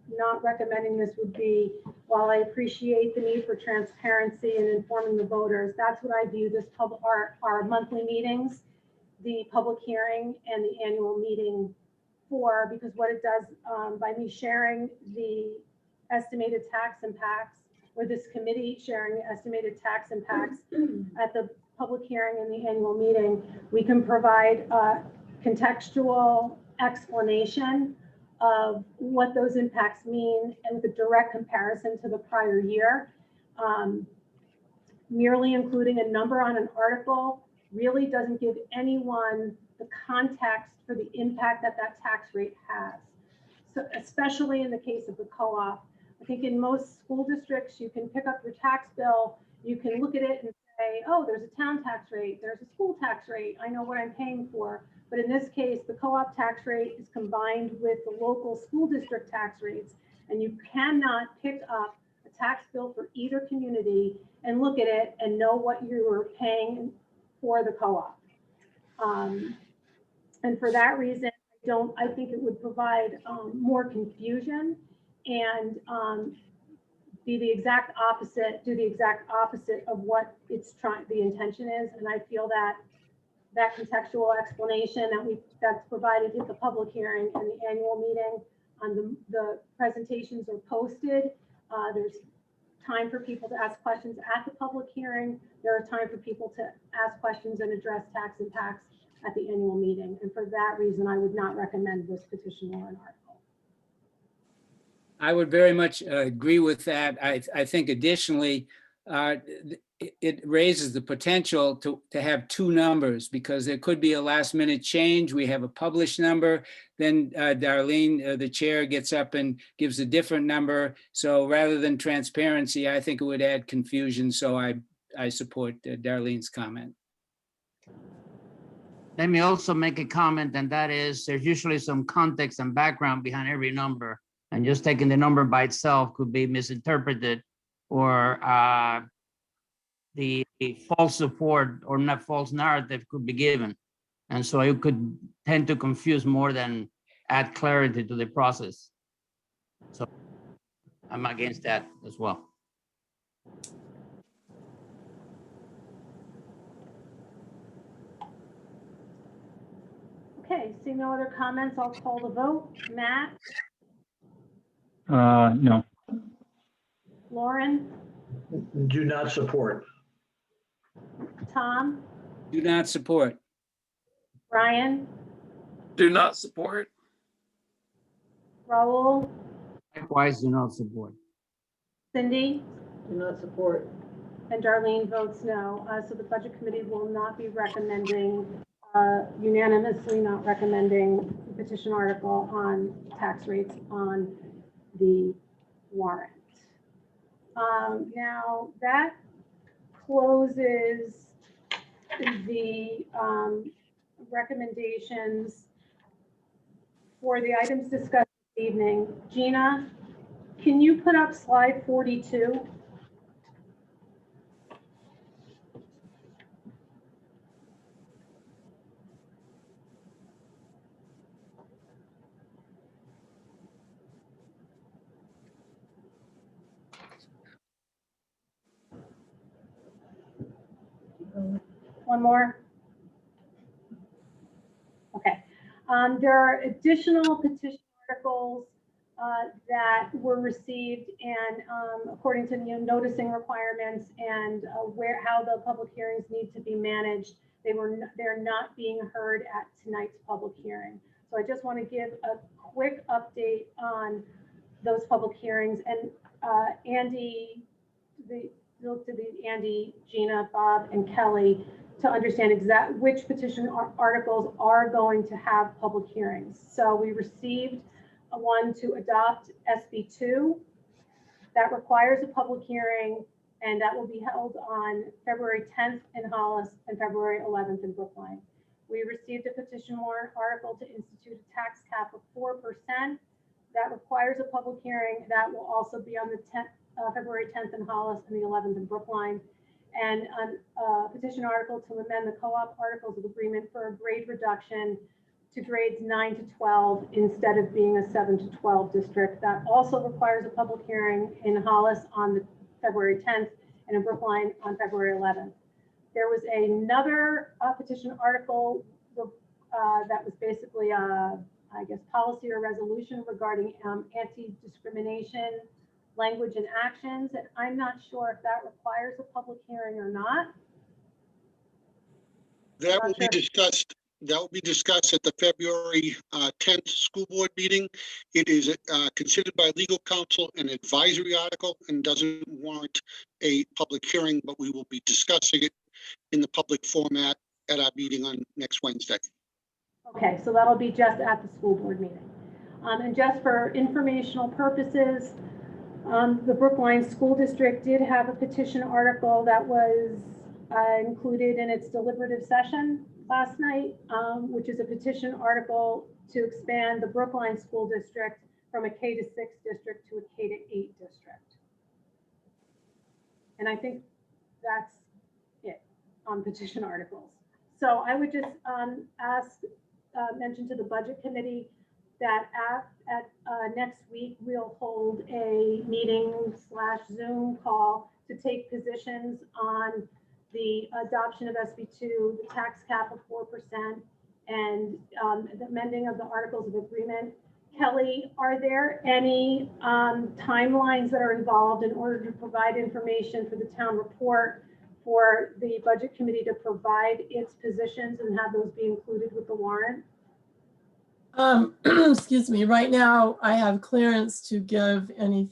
not recommending this would be, while I appreciate the need for transparency and informing the voters, that's what I view this our monthly meetings, the public hearing and the annual meeting for, because what it does by me sharing the estimated tax impacts, or this committee sharing the estimated tax impacts at the public hearing and the annual meeting, we can provide contextual explanation of what those impacts mean and with a direct comparison to the prior year. Merely including a number on an article really doesn't give anyone the context for the impact that that tax rate has. So especially in the case of the co-op, I think in most school districts, you can pick up your tax bill, you can look at it and say, oh, there's a town tax rate, there's a school tax rate, I know what I'm paying for. But in this case, the co-op tax rate is combined with the local school district tax rates, and you cannot pick up a tax bill for either community and look at it and know what you were paying for the co-op. And for that reason, I think it would provide more confusion and do the exact opposite of what the intention is. And I feel that that contextual explanation that's provided at the public hearing and the annual meeting, the presentations are posted. There's time for people to ask questions at the public hearing. There are time for people to ask questions and address tax impacts at the annual meeting. And for that reason, I would not recommend this petition warrant article. I would very much agree with that. I think additionally, it raises the potential to have two numbers, because there could be a last minute change. We have a published number, then Darlene, the chair, gets up and gives a different number. So rather than transparency, I think it would add confusion. So I support Darlene's comment. Let me also make a comment, and that is there's usually some context and background behind every number, and just taking the number by itself could be misinterpreted, or the false support or not false narrative could be given. And so it could tend to confuse more than add clarity to the process. So I'm against that as well. Okay, seeing no other comments, I'll call the vote. Matt? No. Lauren? Do not support. Tom? Do not support. Brian? Do not support. Raul? Likewise, do not support. Cindy? Do not support. And Darlene votes no. So the Budget Committee will not be recommending, unanimously not recommending the petition article on tax rates on the warrant. Now that closes the recommendations for the items discussed this evening. Gina, can you put up slide 42? One more? Okay. There are additional petition articles that were received, and according to the noticing requirements and how the public hearings need to be managed, they're not being heard at tonight's public hearing. So I just want to give a quick update on those public hearings. And Andy, look to the Andy, Gina, Bob, and Kelly to understand which petition articles are going to have public hearings. So we received one to adopt SB2 that requires a public hearing, and that will be held on February 10th in Hollis and February 11th in Brookline. We received a petition warrant article to institute a tax cap of 4% that requires a public hearing. That will also be on the 10th, February 10th in Hollis and the 11th in Brookline. And a petition article to amend the co-op articles of agreement for a grade reduction to grades 9 to 12 instead of being a 7 to 12 district. That also requires a public hearing in Hollis on the February 10th and in Brookline on February 11th. There was another petition article that was basically I guess policy or resolution regarding anti-discrimination language and actions, and I'm not sure if that requires a public hearing or not. That will be discussed. That will be discussed at the February 10th school board meeting. It is considered by legal counsel an advisory article and doesn't warrant a public hearing, but we will be discussing it in the public format at our meeting on next Wednesday. Okay, so that'll be just at the school board meeting. And just for informational purposes, the Brookline School District did have a petition article that was included in its deliberative session last night, which is a petition article to expand the Brookline School District from a K to 6 district to a K to 8 district. And I think that's it on petition articles. So I would just mention to the budget committee that at next week, we'll hold a meeting / Zoom call to take positions on the adoption of SB2, the tax cap of 4%, and the amending of the articles of agreement. Kelly, are there any timelines that are involved in order to provide information for the town report for the budget committee to provide its positions and have those be included with the warrant? Excuse me, right now I have clearance to give any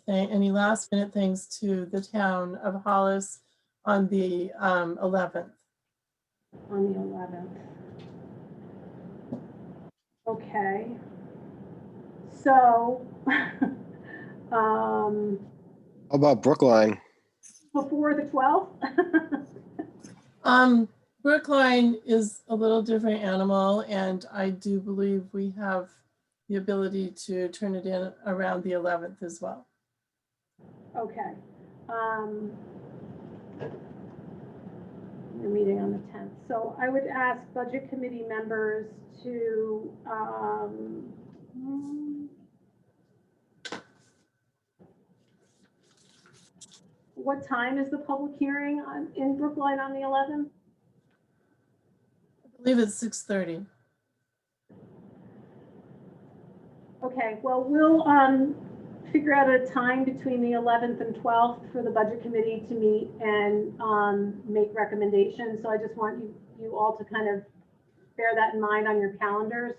last minute things to the town of Hollis on the 11th. On the 11th. Okay. So, How about Brookline? before the 12th? Brookline is a little different animal, and I do believe we have the ability to turn it in around the 11th as well. Okay. We're meeting on the 10th. So I would ask budget committee members to what time is the public hearing in Brookline on the 11th? I believe it's 6:30. Okay, well, we'll figure out a time between the 11th and 12th for the budget committee to meet and make recommendations. So I just want you all to kind of bear that in mind on your calendars.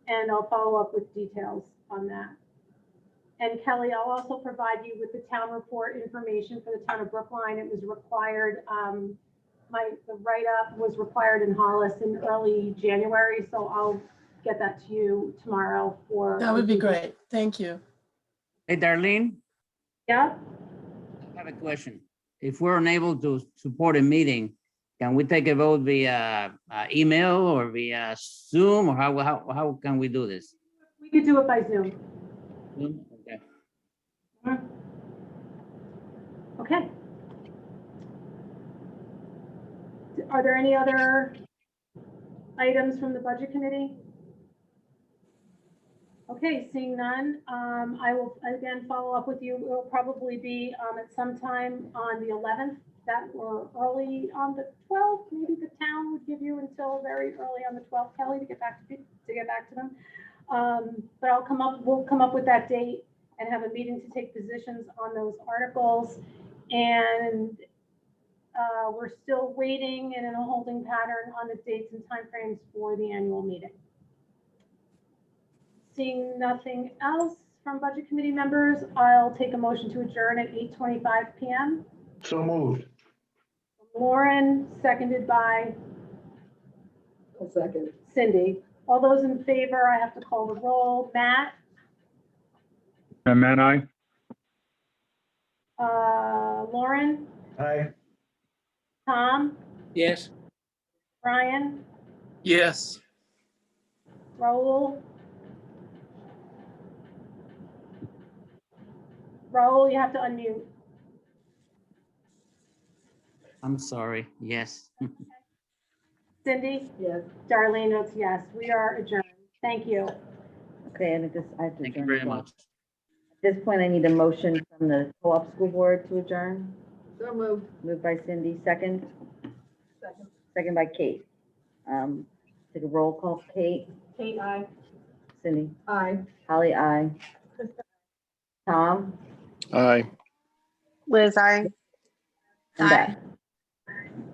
And I'll follow up with details on that. And Kelly, I'll also provide you with the town report information for the town of Brookline. It was required, the write-up was required in Hollis in early January, so I'll get that to you tomorrow for. That would be great. Thank you. Hey, Darlene, Yeah, I have a question. If we're unable to support a meeting, can we take a vote via email or via Zoom, or how can we do this? we could do it by Zoom. Zoom? Okay. Okay. Are there any other items from the budget committee? Okay, seeing none, I will again follow up with you. It will probably be at some time on the 11th, that or early on the 12th. Maybe the town would give you until very early on the 12th, Kelly, to get back to them. But we'll come up with that date and have a meeting to take positions on those articles. And we're still waiting and in a holding pattern on the dates and timeframes for the annual meeting. Seeing nothing else from budget committee members, I'll take a motion to adjourn at 8:25 p.m. So moved. Lauren, seconded by A second. Cindy. All those in favor, I have to call the roll. Matt, Matt, aye. Lauren, Aye. Tom, Yes. Brian, Yes. Raul. Raul, you have to unmute. I'm sorry. Yes. Cindy? Yes. Darlene votes yes. We are adjourned. Thank you. Okay, and I have to Thank you adjourn very as well. much. At this point, I need a motion from the co-op school board to adjourn. So moved. Moved by Cindy, second. Second. Second by Kate. Take a roll call. Kate, Kate, aye. Cindy, Aye. Holly, aye. Tom, Aye. Liz, I. and Beth.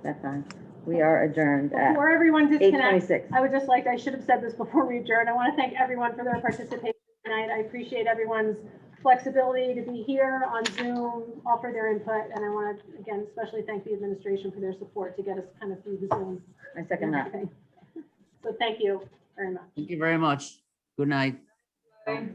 That's fine. We are adjourned at Before everyone disconnects, 8:26. I should have said this before we adjourn. I want to thank everyone for their participation tonight. I appreciate everyone's flexibility to be here on Zoom, offer their input, and I want to, again, especially thank the administration for their support to get us kind of through the Zoom. I second that. So thank you very much. Thank you very much. Good night. Aye.